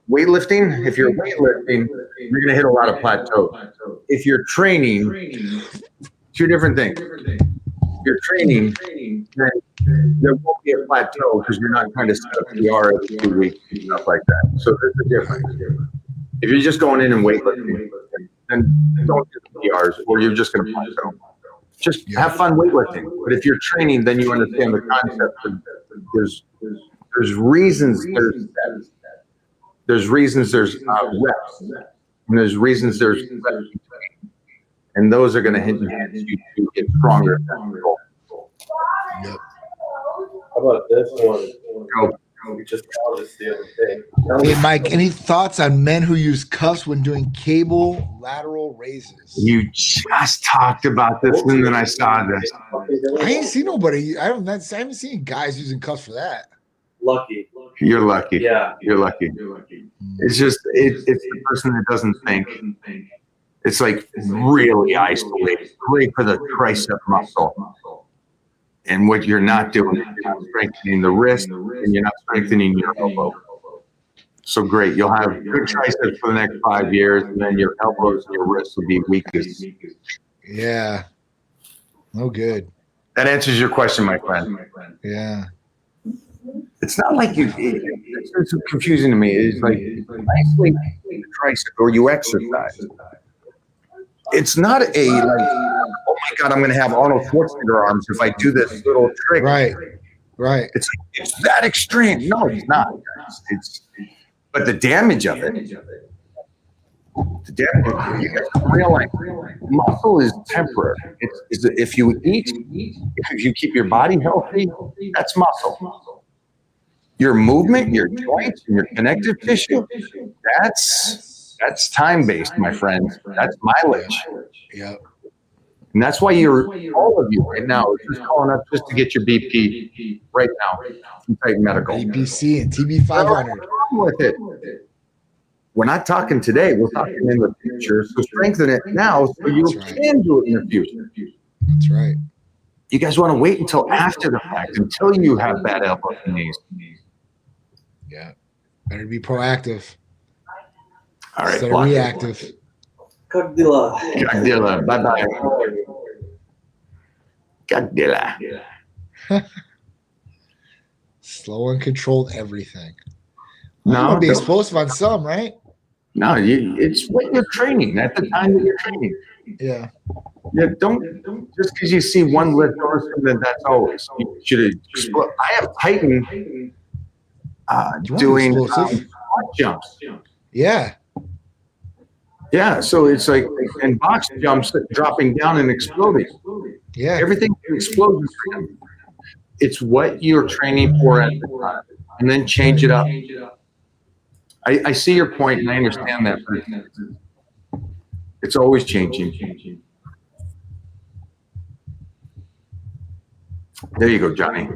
weightlifting. If you're weightlifting, you're going to hit a lot of plateaus. If you're training, two different things. If you're training, then there won't be a plateau because you're not trying to set up PR every 2 weeks and stuff like that. So there's a difference. If you're just going in and weightlifting, then don't do the PRs or you're just going to plateau. Just have fun weightlifting. But if you're training, then you understand the concept. There's reasons there's reasons there's reps, and there's reasons there's reps, and those are going to enhance you to get stronger. Yep. How about this one? We just saw this the other day. Hey, Mike, any thoughts on men who use cuffs when doing cable lateral raises? You just talked about this, and then I saw this. I ain't seen nobody. I haven't seen guys using cuffs for that. Lucky. You're lucky. Yeah. You're lucky. It's just it's the person that doesn't think. It's like really isolated, great for the tricep muscle. And what you're not doing is you're not strengthening the wrist and you're not strengthening your elbow. So great. You'll have good triceps for the next 5 years, and then your elbows and your wrists will be weakest. Yeah. No good. That answers your question, my friend. Yeah. It's not like it's confusing to me. It's like isolate the tricep or you exercise. It's not a like, oh my God, I'm going to have Arnold Schwarzenegger arms if I do this little trick. Right. Right. It's like, it's that extreme. No, it's not. But the damage of it You guys realize muscle is temporary. It's if you eat, if you keep your body healthy, that's muscle. Your movement, your joints, and your connective tissue, that's time-based, my friends. That's mileage. Yeah. And that's why all of you right now are just calling up just to get your BP right now from Titan Medical. APC and TB 500. What's wrong with it? We're not talking today. We're talking in the future. So strengthen it now so you can do it in the future. That's right. You guys want to wait until after the fact, until you have bad elbows and knees. Yeah. Better be proactive All right. instead of reactive. Godzilla. Bye-bye. Godzilla. Slow and controlled everything. No, You want to be don't- explosive on some, right? No, it's what you're training at the time that you're training. Yeah. Yeah, don't just because you see one lift or something, that's always. You should explode. I have Titan You want to be doing explosive? squat jumps. Yeah. Yeah, so it's like and box jumps dropping down and exploding. Yeah. Everything can explode for him. It's what you're training for at the time, and then change it up. I see your point, and I understand that. But it's always changing. There you go, Johnny.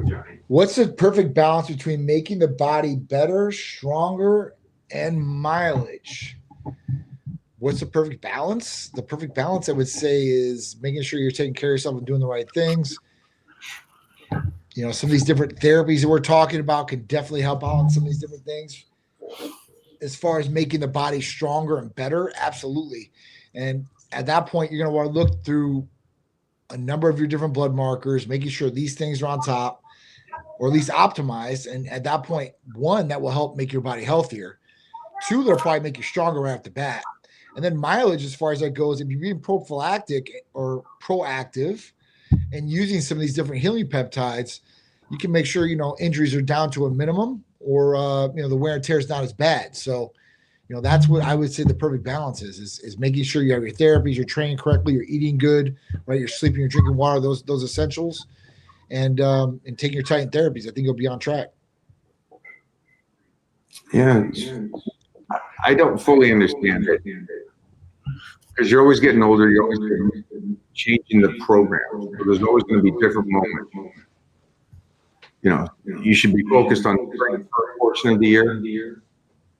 What's the perfect balance between making the body better, stronger, and mileage? What's the perfect balance? The perfect balance, I would say, is making sure you're taking care of yourself and doing the right things. You know, some of these different therapies that we're talking about can definitely help out on some of these different things. As far as making the body stronger and better, absolutely. And at that point, you're going to want to look through a number of your different blood markers, making sure these things are on top or at least optimized. And at that point, one, that will help make your body healthier. Two, that'll probably make you stronger right off the bat. And then mileage, as far as that goes, if you're being prophylactic or proactive and using some of these different healing peptides, you can make sure, you know, injuries are down to a minimum or, you know, the wear and tear is not as bad. So, you know, that's what I would say the perfect balance is making sure you have your therapies, you're training correctly, you're eating good, right? You're sleeping, you're drinking water, those essentials, and taking your Titan therapies. I think you'll be on track. Yeah, I don't fully understand it because you're always getting older. You're always changing the program. So there's always going to be different moments. You know, you should be focused on strength for a portion of the year.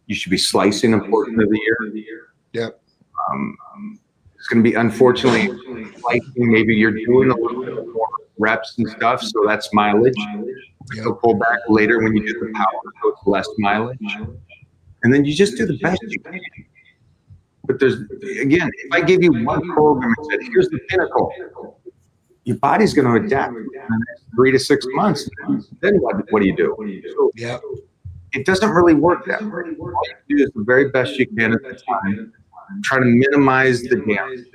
You should be slicing a portion of the year. Yep. It's going to be unfortunately slicing. Maybe you're doing a little bit more reps and stuff, so that's mileage. You'll pull back later when you get the power, so it's less mileage. And then you just do the best you can. But there's, again, if I give you one program and said, here's the pinnacle, your body's going to adapt in the next 3 to 6 months. Then what do you do? So Yeah. it doesn't really work that way. All you do is the very best you can at the time. Try to minimize the damage.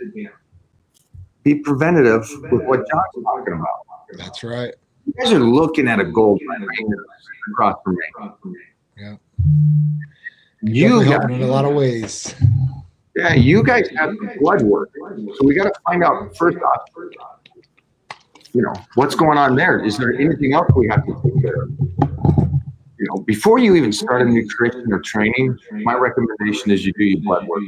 Be preventative with what John's talking about. That's right. You guys are looking at a gold mine right here across from me. Yeah. You Definitely got, helping in a lot of ways. yeah, you guys have the blood work. So we got to find out first off, you know, what's going on there. Is there anything else we have to take care of? You know, before you even start a nutrition or training, my recommendation is you do your blood work.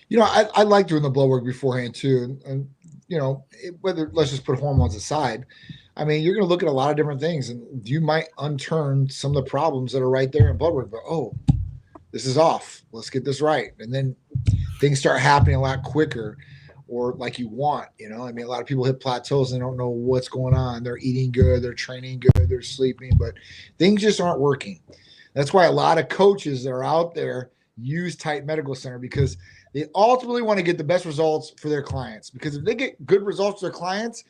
You know, I like doing the blood work beforehand too. And you know, whether let's just put hormones aside. I mean, you're going to look at a lot of different things and you might unturn some of the problems that are right there in blood work. But, oh, this is off. Let's get this right. And then things start happening a lot quicker or like you want, you know. I mean, a lot of people hit plateaus and they don't know what's going on. They're eating good. They're training good. They're sleeping, but things just aren't working. That's why a lot of coaches that are out there use Titan Medical Center because they ultimately want to get the best results for their clients. Because if they get good results for their clients,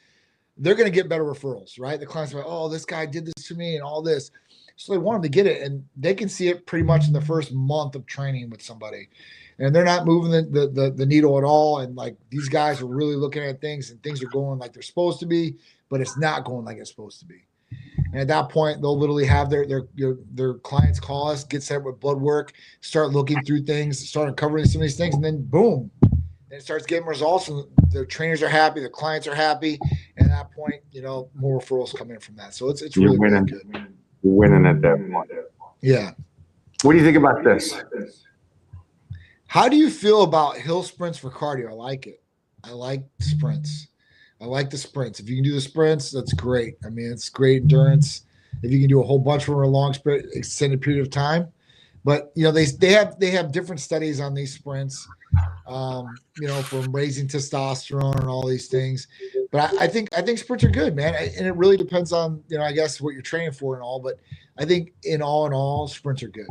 they're going to get better referrals, right? The clients are like, oh, this guy did this to me and all this. So they want them to get it. And they can see it pretty much in the first month of training with somebody. And they're not moving the needle at all. And like these guys are really looking at things and things are going like they're supposed to be, but it's not going like it's supposed to be. And at that point, they'll literally have their clients call us, get set up with blood work, start looking through things, start uncovering some of these things, and then boom, and it starts getting results. And the trainers are happy, the clients are happy, and at that point, more referrals come in from that. So it's really, really good. You're winning at that point. Yeah. What do you think about this? How do you feel about hill sprints for cardio? I like it. I like sprints. I like the sprints. If you can do the sprints, that's great. I mean, it's great endurance. If you can do a whole bunch for a long sprint, extended period of time. But they have different studies on these sprints, from raising testosterone and all these things. But I think sprints are good, man. And it really depends on I guess what you're training for and all. But I think in all, sprints are good.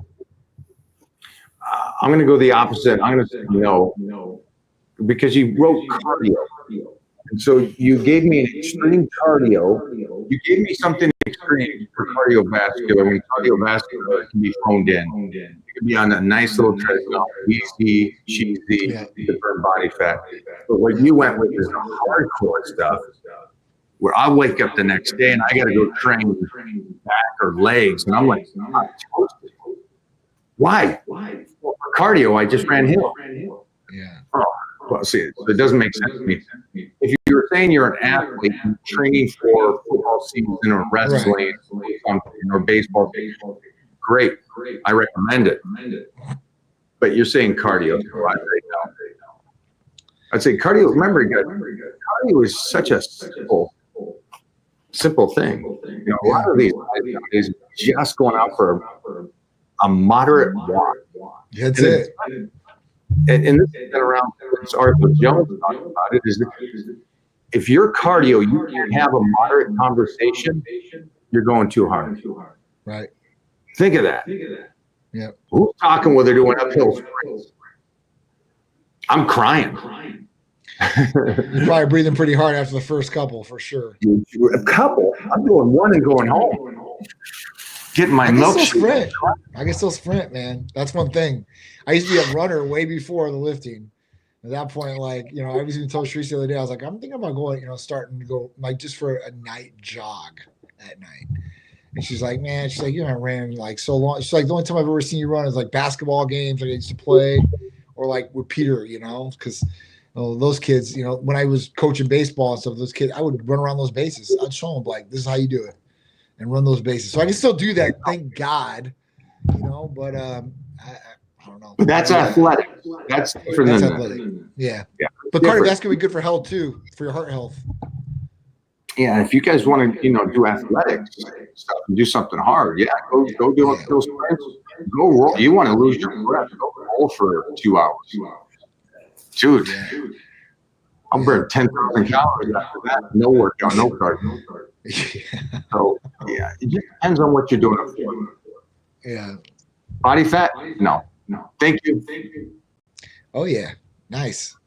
I'm going to go the opposite. I'm going to say no, because you wrote cardio. And so you gave me an extreme cardio. You gave me something extreme for cardiovascular. When cardiovascular can be honed in. You can be on a nice little treadmill, easy, cheesy, to burn body fat. But what you went with is the hardcore stuff, where I wake up the next day and I got to go train back or legs. And I'm like, I'm toasted. Why? Well, for cardio, I just ran hill. Yeah. Oh, well, see, it doesn't make sense to me. If you're saying you're an athlete training for football season or wrestling or something or baseball, great. I recommend it. But you're saying cardio. Right now. I'd say cardio. Remember, cardio is such a simple thing. A lot of these is just going out for a moderate walk. That's it. And this has been around since Arthur Jones talked about it, is that if your cardio, you can't have a moderate conversation, you're going too hard. Right. Think of that. Yeah. Who's talking when they're doing uphill sprints? I'm crying. You're probably breathing pretty hard after the first couple, for sure. A couple? I'm doing one and going home. Getting my milkshake. I can still sprint, man. That's one thing. I used to be a runner way before the lifting. At that point, I was even told Sharice the other day, I was like, I'm thinking about going, starting to go just for a night jog at night. And she's like, man, I ran so long. She's like, the only time I've ever seen you run is basketball games I used to play, or with Peter, because those kids, when I was coaching baseball and stuff, those kids, I would run around those bases. I'd show them this is how you do it. And run those bases. So I can still do that, thank God. But I don't know. That's athletic. That's different than athletic. That. Yeah. Yeah. But cardiovascular would be good for health too, for your heart health. Yeah, if you guys want to, do athletics stuff and do something hard, go do those sprints. Go roll. You want to lose your breath? Go roll for 2 hours. Dude, I'll burn 10,000 calories after that. No workout, no cardio. So it just depends on what you're doing. Yeah. Body fat? No. Thank you. Oh yeah, nice.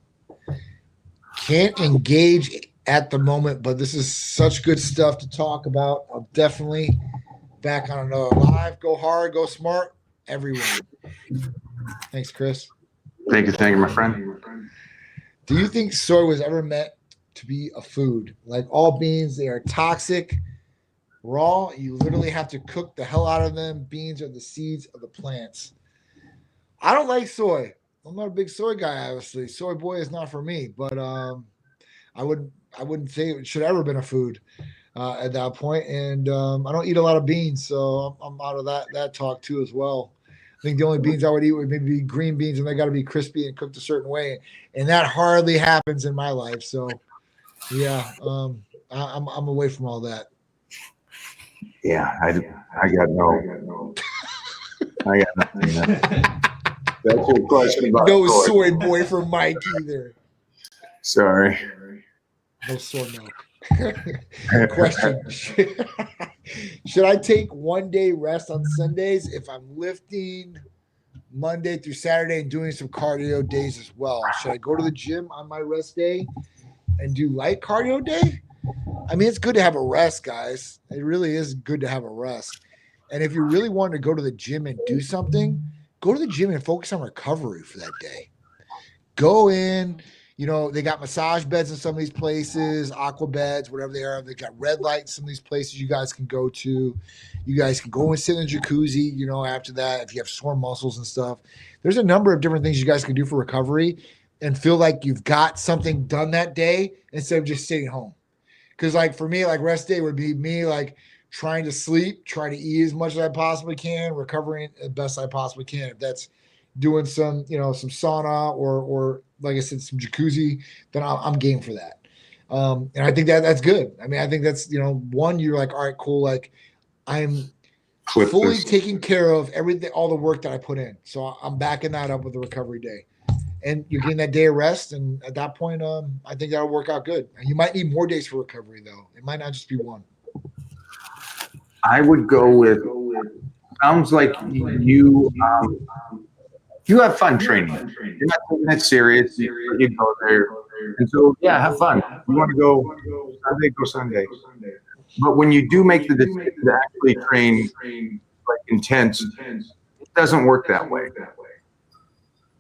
Can't engage at the moment, but this is such good stuff to talk about. I'll definitely back on another live. Go hard, go smart, everyone. Thanks, Chris. Thank you, my friend. Do you think soy was ever meant to be a food? Like all beans, they are toxic. Raw, you literally have to cook the hell out of them. Beans are the seeds of the plants. I don't like soy. I'm not a big soy guy, obviously. Soy boy is not for me, but I wouldn't say it should ever been a food at that point. And I don't eat a lot of beans, so I'm out of that talk too as well. I think the only beans I would eat would maybe be green beans, and they got to be crispy and cooked a certain way, and that hardly happens in my life. So, yeah, I'm away from all that. Yeah, I got no. I got nothing. That's your question about no soy boy for Mike either. Sorry. No soy milk. Question: Should I take 1 day rest on Sundays if I'm lifting Monday through Saturday and doing some cardio days as well? Should I go to the gym on my rest day and do light cardio day? I mean, it's good to have a rest, guys. It really is good to have a rest. And if you really want to go to the gym and do something, go to the gym and focus on recovery for that day. Go in, You know, they got massage beds in some of these places, aqua beds, whatever they are. They got red light in some of these places you guys can go to. You guys can go and sit in a jacuzzi, you know, after that, if you have sore muscles and stuff. There's a number of different things you guys can do for recovery and feel like you've got something done that day instead of just sitting home. Because like for me, like rest day would be me like trying to sleep, trying to eat as much as I possibly can, recovering as best I possibly can. If that's doing some, you know, some sauna or like I said, some jacuzzi, then I'm game for that. And I think that's good. I mean, I think that's, you know, one, you're like, all right, cool. Like I'm fully taking care of everything, all the work that I put in. So I'm backing that up with the recovery day. And you're getting that day of rest. And at that point, I think that'll work out good. And you might need more days for recovery, though. It might not just be one. I would go with, sounds like you have fun training. You're not taking it serious. You go there. And so, yeah, have fun. You want to go Sunday. But when you do make the decision to actually train like intense, it doesn't work that way.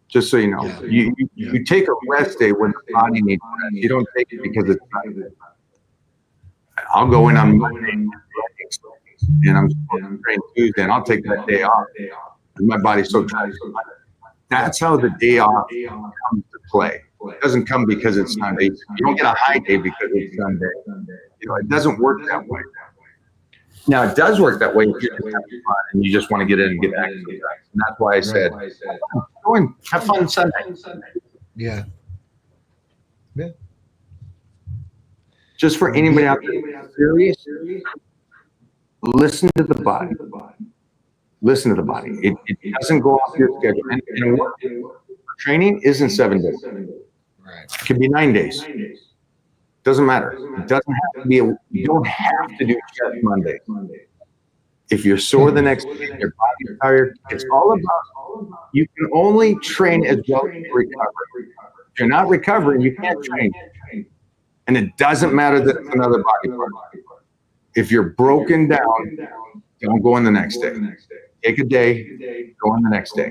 Just so you know, you take a rest day when the body needs rest. You don't take it because it's Sunday. I'll go in on Monday and I'm training Tuesday, and I'll take that day off. My body's so tired. That's how the day off comes to play. It doesn't come because it's Sunday. You don't get a high day because it's Sunday. You know, it doesn't work that way. Now, it does work that way if you're just having fun and you just want to get in and get exercise. And that's why I said, go and have fun Sunday. Yeah. Yeah. Just for anybody out there serious, listen to the body. Listen to the body. It doesn't go off your schedule. And work, training isn't 7 days. Right. It could be 9 days. Doesn't matter. It doesn't have to be. You don't have to do chest Monday. If you're sore the next day, your body's tired. It's all about. You can only train as well as you recover. If you're not recovering, you can't train. And it doesn't matter that it's another body part. If you're broken down, don't go in the next day. Take a day, go in the next day.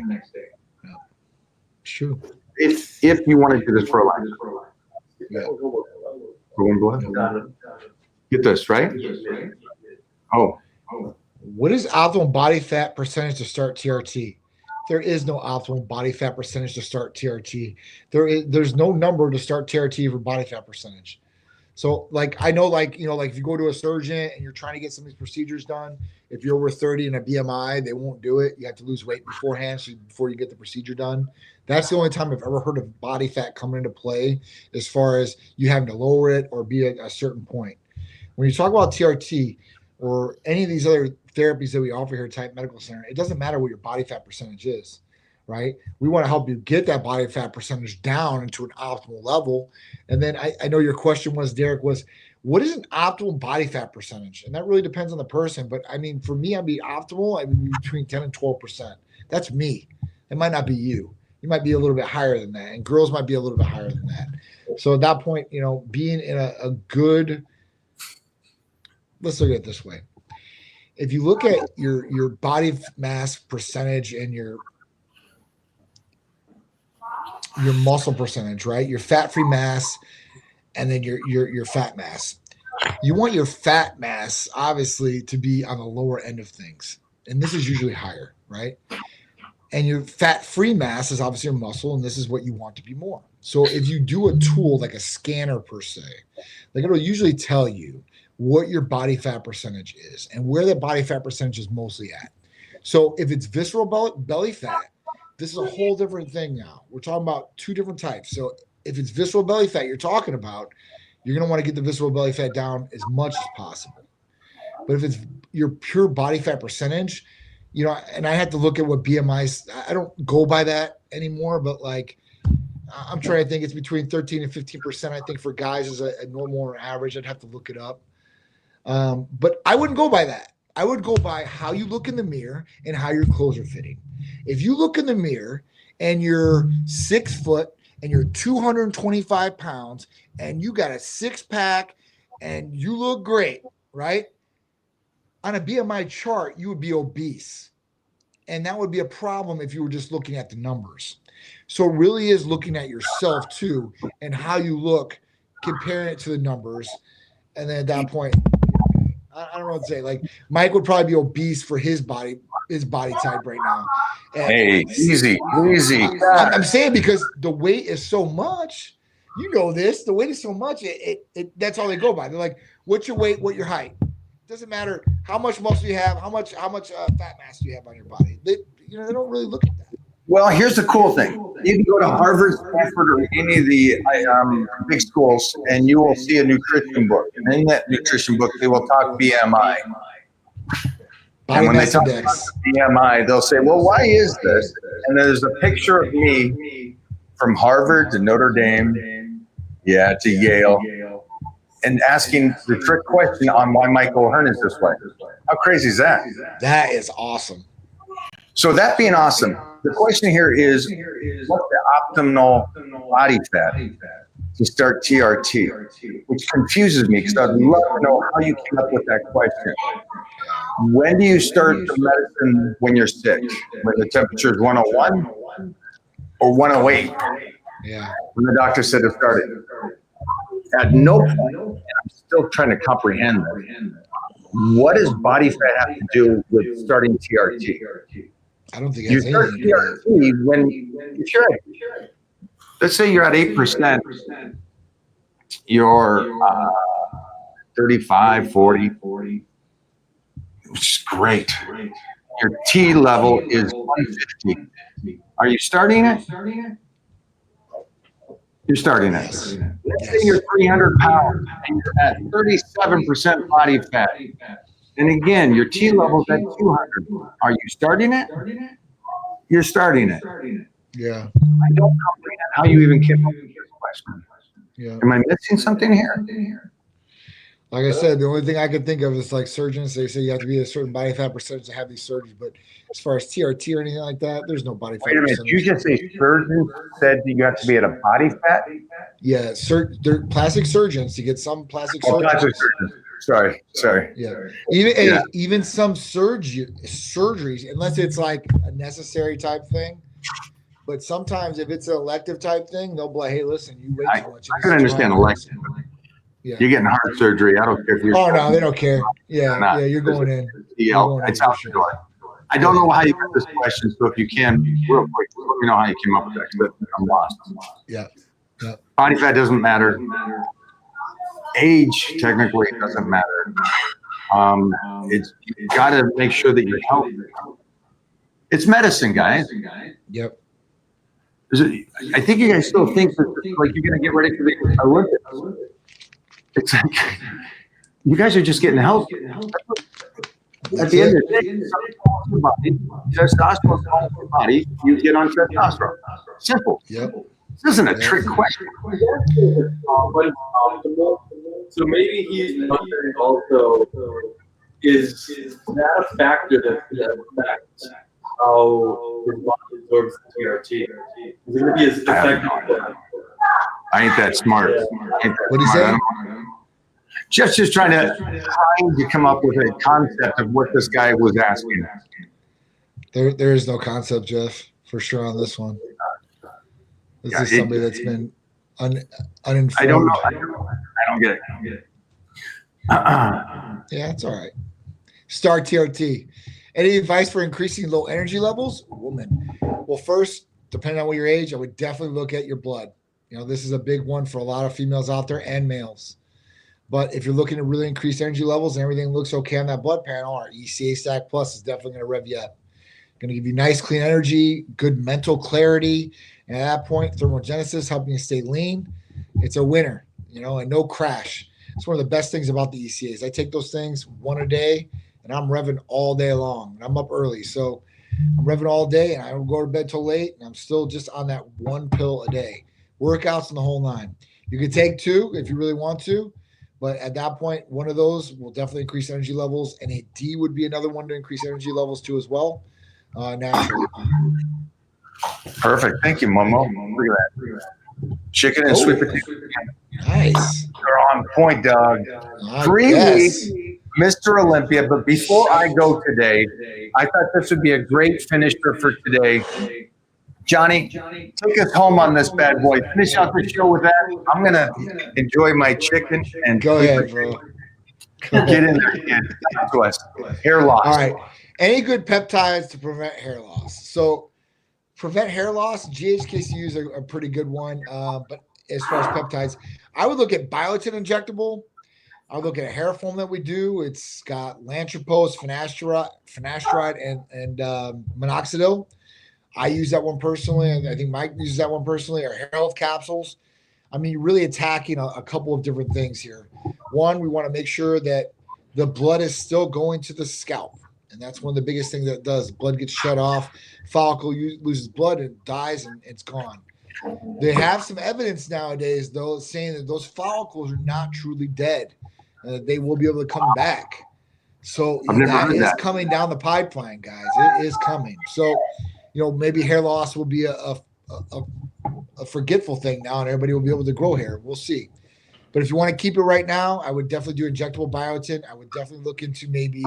True. If you want to do this for a life. Yeah. Go ahead. Get this, right? Oh. What is optimal body fat percentage to start TRT? There is no optimal body fat percentage to start TRT. There's no number to start TRT for body fat percentage. So like, I know, like, you know, like if you go to a surgeon and you're trying to get some of these procedures done, if you're over 30 and a BMI, they won't do it. You have to lose weight beforehand before you get the procedure done. That's the only time I've ever heard of body fat coming into play as far as you having to lower it or be at a certain point. When you talk about TRT or any of these other therapies that we offer here at Titan Medical Center, it doesn't matter what your body fat percentage is, right? We want to help you get that body fat percentage down into an optimal level. And then I know your question was, Derek, was what is an optimal body fat percentage? And that really depends on the person. But I mean, for me, I'd be optimal. I mean, between 10 and 12%. That's me. It might not be you. You might be a little bit higher than that. And girls might be a little bit higher than that. So at that point, you know, being in a good, let's look at it this way. If you look at your body mass percentage and your muscle percentage, right? Your fat-free mass and then your fat mass. You want your fat mass obviously to be on the lower end of things. And this is usually higher, right? And your fat-free mass is obviously your muscle, and this is what you want to be more. So if you do a tool like a scanner per se, like it'll usually tell you what your body fat percentage is and where that body fat percentage is mostly at. So if it's visceral belly fat, this is a whole different thing now. We're talking about two different types. So if it's visceral belly fat you're talking about, you're going to want to get the visceral belly fat down as much as possible. But if it's your pure body fat percentage, you know, and I had to look at what BMIs, I don't go by that anymore, but like I'm trying to think it's between 13 and 15%. I think for guys is a normal or average. I'd have to look it up. But I wouldn't go by that. I would go by how you look in the mirror and how your clothes are fitting. If you look in the mirror and you're 6 foot and you're 225 pounds and you got a 6-pack and you look great, right? On a BMI chart, you would be obese. And that would be a problem if you were just looking at the numbers. So it really is looking at yourself too and how you look, comparing it to the numbers. And then at that point, I don't know what to say. Like Mike would probably be obese for his body type right now. And Hey, easy. I'm saying because the weight is so much. You know this. The weight is so much. That's all they go by. They're like, "What's your weight? What your height?" Doesn't matter how much muscle you have, how much fat mass you have on your body. They don't really look at that. Well, here's the cool thing. You can go to Harvard, Stanford, or any of the big schools, and you will see a nutrition book. And in that nutrition book, they will talk BMI. And when they talk about BMI, they'll say, well, why is this? And there's a picture of me from Harvard to Notre Dame, to Yale, and asking the trick question on why Michael O'Hearn is this way. How crazy is that? That is awesome. So that being awesome, the question here is, what's the optimal body fat to start TRT? Which confuses me because I'd love to know how you came up with that question. When do you start the medicine when you're sick? When the temperature is 101 or 108? Yeah. When the doctor said to start it. At no point, and I'm still trying to comprehend this, what does body fat have to do with starting TRT? I don't think it You has start anything to do with it. TRT if you're at, let's say you're at 8%, you're 35, 40, which is great. Your T level is 150. Are you starting it? You're starting it. Yes. Let's say you're 300 pounds and you're at 37% body fat. And again, your T level's at 200. Are you starting it? You're starting it. Yeah. I don't comprehend how you even came up with this question. Yeah. Am I missing something here? Like I said, the only thing I could think of is like surgeons. They say you have to be a certain body fat percentage to have these surgeries. But as far as TRT or anything like that, there's no body fat Wait a minute. percentage. You just say surgeon said you have to be at a body fat? Yeah, they're plastic surgeons to get some plastic Oh, surgeries. plastic surgeon. Sorry. Yeah, even some surgeries, unless it's like a necessary type thing. But sometimes if it's an elective type thing, they'll be like, "Hey, listen, you weigh too much." I can understand elective. Yeah. You're getting heart surgery. I don't care if you're. Oh no, they don't care. Yeah, Nah. you're going in. It's out the door. I don't know how you got this question, so if you can, real quick, let me know how you came up with that, because I'm lost. Yeah. Body fat doesn't matter. Age technically doesn't matter. It's you got to make sure that you're healthy. It's medicine, guys. Yep. I think you guys still think that like you're going to get ready for the Olympics. It's like you guys are just getting healthy. At the end of the day, testosterone falls in your body, you get on testosterone. Simple. Yep. This isn't a trick question. But it's optimal. So maybe he's wondering also, is that a factor that affects how his body absorbs the TRT? Is it going to be as effective? I ain't that smart. What'd he say? Just trying to come up with a concept of what this guy was asking. There is no concept, Jeff, for sure on this one. This is somebody that's been uninformed. I don't know. I don't get it. Yeah, it's all right. Star TRT. Any advice for increasing low energy levels? Woman. Well, first, depending on what your age, I would definitely look at your blood. You know, this is a big one for a lot of females out there and males. But if you're looking to really increase energy levels and everything looks okay on that blood panel, our ECA Stack Plus is definitely going to rev you up. Going to give you nice, clean energy, good mental clarity. And at that point, thermogenesis helping you stay lean. It's a winner, you know, and no crash. It's one of the best things about the ECAs. I take those things one a day, and I'm revving all day long. I'm up early, so I'm revving all day, and I don't go to bed till late, and I'm still just on that one pill a day. Workouts and the whole nine. You could take two if you really want to, but at that point, one of those will definitely increase energy levels, and a D would be another one to increase energy levels too as well, naturally. Perfect. Thank you, Momo. Look at that. Chicken and sweet potato. Nice. You're on point, dog. I 3 guess. weeks, Mr. Olympia. But before I go today, I thought this would be a great finisher for today. Johnny, take us home on this bad boy. Finish out the show with that. I'm gonna enjoy my chicken and Go ahead, bro. get in there. Kid. Talk to us. Hair loss. All right. Any good peptides to prevent hair loss? So, prevent hair loss, GHKCU is a pretty good one. But as far as peptides, I would look at biotin injectable. I would look at a hair foam that we do. It's got Lantropose, finasteride, and minoxidil. I use that one personally, and I think Mike uses that one personally. Or hair health capsules. I mean, you're really attacking a couple of different things here. One, we want to make sure that the blood is still going to the scalp. And that's one of the biggest things that it does. Blood gets shut off, follicle loses blood and dies, and it's gone. They have some evidence nowadays, though, saying that those follicles are not truly dead. They will be able to come back. So that is coming down the pipeline, guys. It is coming. So, maybe hair loss will be a forgetful thing now, and everybody will be able to grow hair. We'll see. But if you want to keep it right now, I would definitely do injectable biotin. I would definitely look into maybe,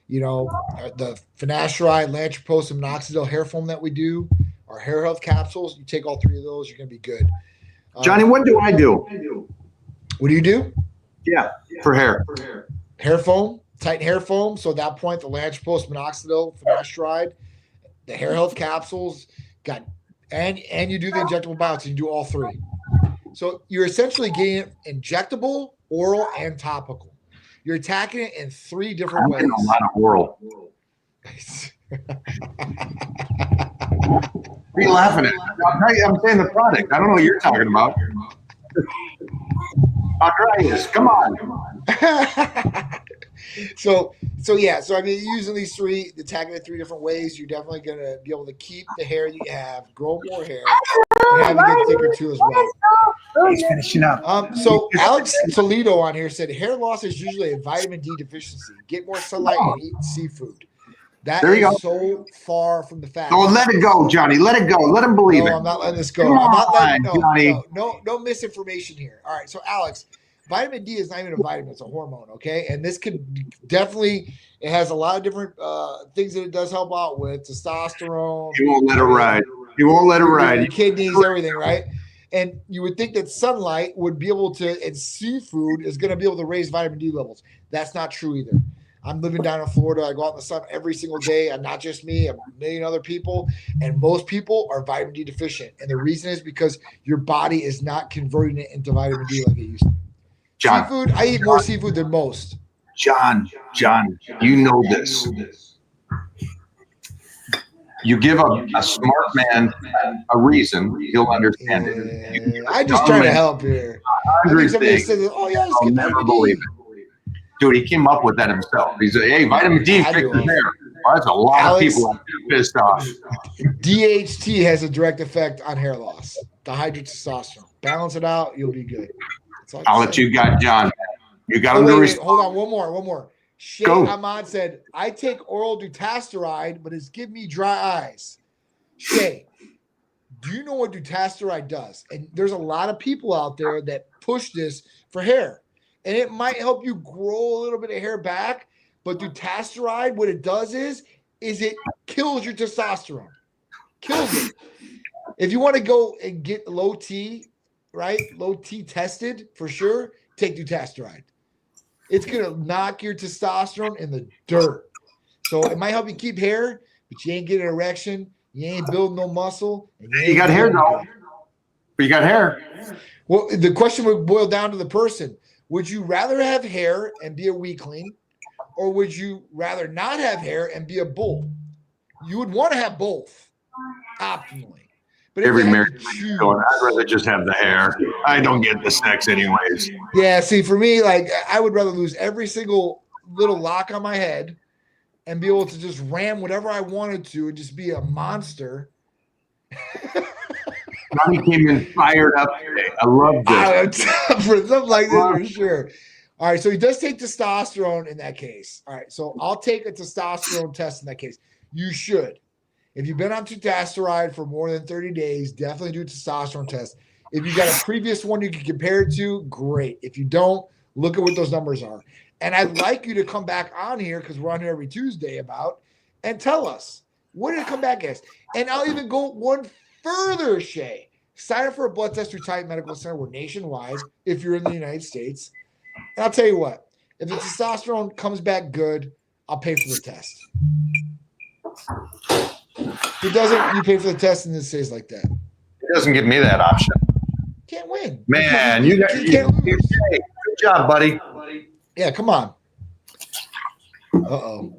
the finasteride, Lantropose, and minoxidil hair foam that we do, or hair health capsules. You take all three of those, you're going to be good. Johnny, what do I do? What do you do? Yeah, for hair. Hair foam, tighten hair foam. So at that point, the Lantropose, minoxidil, finasteride, the hair health capsules, and you do the injectable biotin. You do all three. So you're essentially getting it injectable, oral, and topical. You're attacking it in three different ways. A lot of oral. What are you laughing at? I'm saying the product. I don't know what you're talking about. Andreas, come on. So I mean, using these three, attacking it three different ways, you're definitely going to be able to keep the hair you have, grow more hair, and have it get thicker too as well. He's finishing up. So Alex Toledo on here said hair loss is usually a vitamin D deficiency. Get more sunlight and eat seafood. That is so far from the fact. Oh, let it go, Johnny. Let it go. Let him believe it. I'm not letting this go. Come I'm not letting Johnny. no misinformation here. All right, so Alex, vitamin D is not even a vitamin; it's a hormone. Okay, and this could definitely it has a lot of different things that it does help out with testosterone. He won't let it ride. He won't let it ride. Your kidneys, everything, right? And you would think that sunlight would be able to, and seafood is going to be able to raise vitamin D levels. That's not true either. I'm living down in Florida. I go out in the sun every single day, and not just me, a million other people. And most people are vitamin D deficient. And the reason is because your body is not converting it into vitamin D like it used to. John, seafood, I eat more seafood than most. John, you know this. You give a smart man a reason, he'll understand it. I just try to help here. Hungry thing. Says, oh, yeah, I'll never believe it. Dude, he came up with that himself. He's like, hey, vitamin D fixes hair. Well, that's a lot of people pissed off. DHT has a direct effect on hair loss. Dihydrotestosterone. Balance it out, you'll be good. I'll let you got John. You got him to respond. Hold on, one more. Shay Ahmad said, I take oral dutasteride, but it's give me dry eyes. Shay, do you know what dutasteride does? And there's a lot of people out there that push this for hair. And it might help you grow a little bit of hair back, but dutasteride, what it does is it kills your testosterone. Kills it. If you want to go and get low T, right? Low T tested for sure, take dutasteride. It's going to knock your testosterone in the dirt. So it might help you keep hair, but you ain't getting an erection. You ain't building no muscle. And you got hair, though. But you got hair. Well, the question would boil down to the person. Would you rather have hair and be a weakling, or would you rather not have hair and be a bull? You would want to have both, optimally. But every married going, I'd rather just have the hair. I don't get the sex anyways. Yeah, see, for me, like I would rather lose every single little lock on my head and be able to just ram whatever I wanted to and just be a monster. Johnny came in fired up today. I love this. For something like this, for sure. All right, so he does take testosterone in that case. All right, so I'll take a testosterone test in that case. You should. If you've been on dutasteride for more than 30 days, definitely do a testosterone test. If you got a previous one you can compare it to, great. If you don't, look at what those numbers are. And I'd like you to come back on here, because we're on here every Tuesday and tell us, what did it come back as? And I'll even go one further, Shay, sign up for a blood test through Titan Medical Center. We're nationwide if you're in the United States. And I'll tell you what, if the testosterone comes back good, I'll pay for the test. If it doesn't, you pay for the test and it stays like that. It doesn't give me that option. Can't win. Man, you can't lose. good job, buddy. Yeah, come on. Uh-oh.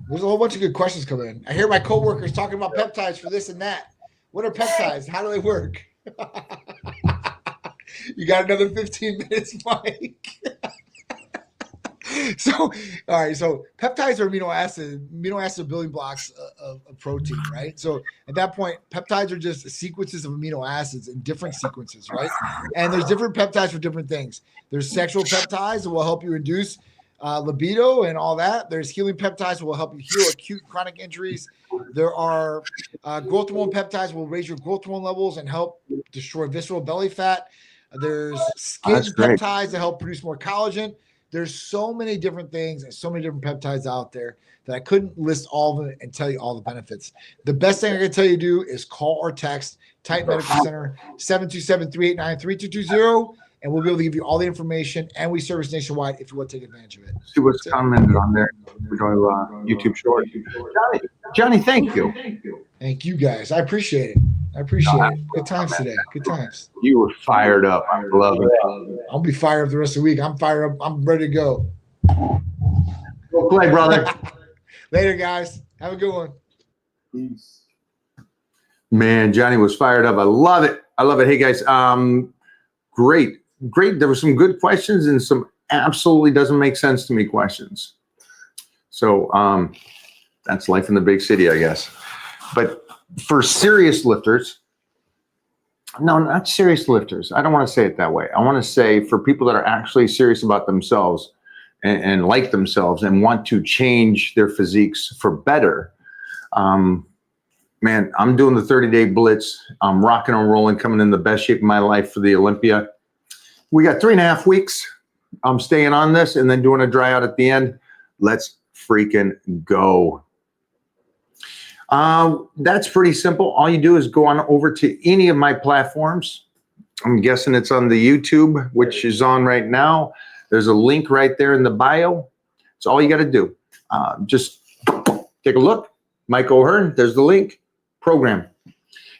There's a whole bunch of good questions coming in. I hear my coworkers talking about peptides for this and that. What are peptides? How do they work? You got another 15 minutes, Mike. So, all right. So peptides are amino acid building blocks of protein, right? So at that point, peptides are just sequences of amino acids in different sequences, right? And there's different peptides for different things. There's sexual peptides that will help you reduce libido and all that. There's healing peptides that will help you heal acute chronic injuries. There are growth hormone peptides will raise your growth hormone levels and help destroy visceral belly fat. There's skin peptides that help produce more collagen. There's so many different things and so many different peptides out there that I couldn't list all of them and tell you all the benefits. The best thing I can tell you to do is call or text Titan Medical Center 727-389-3220, and we'll be able to give you all the information, and we service nationwide if you want to take advantage of it. See what's commented on there. We're going to YouTube short. Johnny, thank you. Thank you guys. I appreciate it. Good times today. Good times. You were fired up. I love it. I'll be fired up the rest of the week. I'm fired up. I'm ready to go. Go play, brother. Later, guys. Have a good one. Peace. Man, Johnny was fired up. I love it. Hey, guys. Great. There were some good questions and some absolutely doesn't make sense to me questions. So that's life in the big city, I guess. But for serious lifters, no, not serious lifters. I don't want to say it that way. I want to say for people that are actually serious about themselves and like themselves and want to change their physiques for better. Man, I'm doing the 30-day blitz. I'm rocking and rolling, coming in the best shape of my life for the Olympia. We got 3.5 weeks. I'm staying on this and then doing a dry out at the end. Let's freaking go. That's pretty simple. All you do is go on over to any of my platforms. I'm guessing it's on the YouTube, which is on right now. There's a link right there in the bio. It's all you got to do. Just take a look. Mike O'Hearn, there's the link. Program.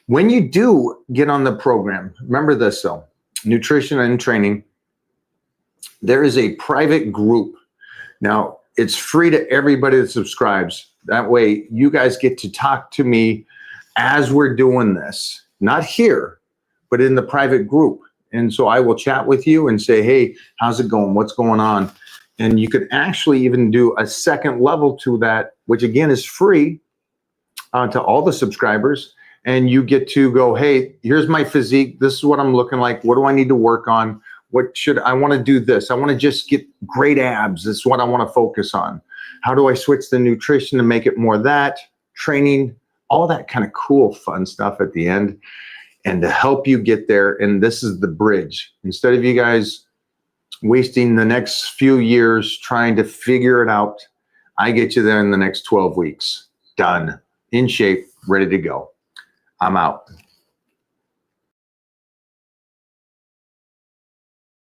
When you do get on the program, remember this though, nutrition and training, there is a private group. Now, it's free to everybody that subscribes. That way, you guys get to talk to me as we're doing this. Not here, but in the private group. And so I will chat with you and say, hey, how's it going? What's going on? And you could actually even do a second level to that, which again is free to all the subscribers. And you get to go, hey, here's my physique. This is what I'm looking like. What do I need to work on? What should I want to do this? I want to just get great abs. That's what I want to focus on. How do I switch the nutrition to make it more that? Training, all that kind of cool, fun stuff at the end. And to help you get there, and this is the bridge. Instead of you guys wasting the next few years trying to figure it out, I get you there in the next 12 weeks. Done. In shape, ready to go. I'm out.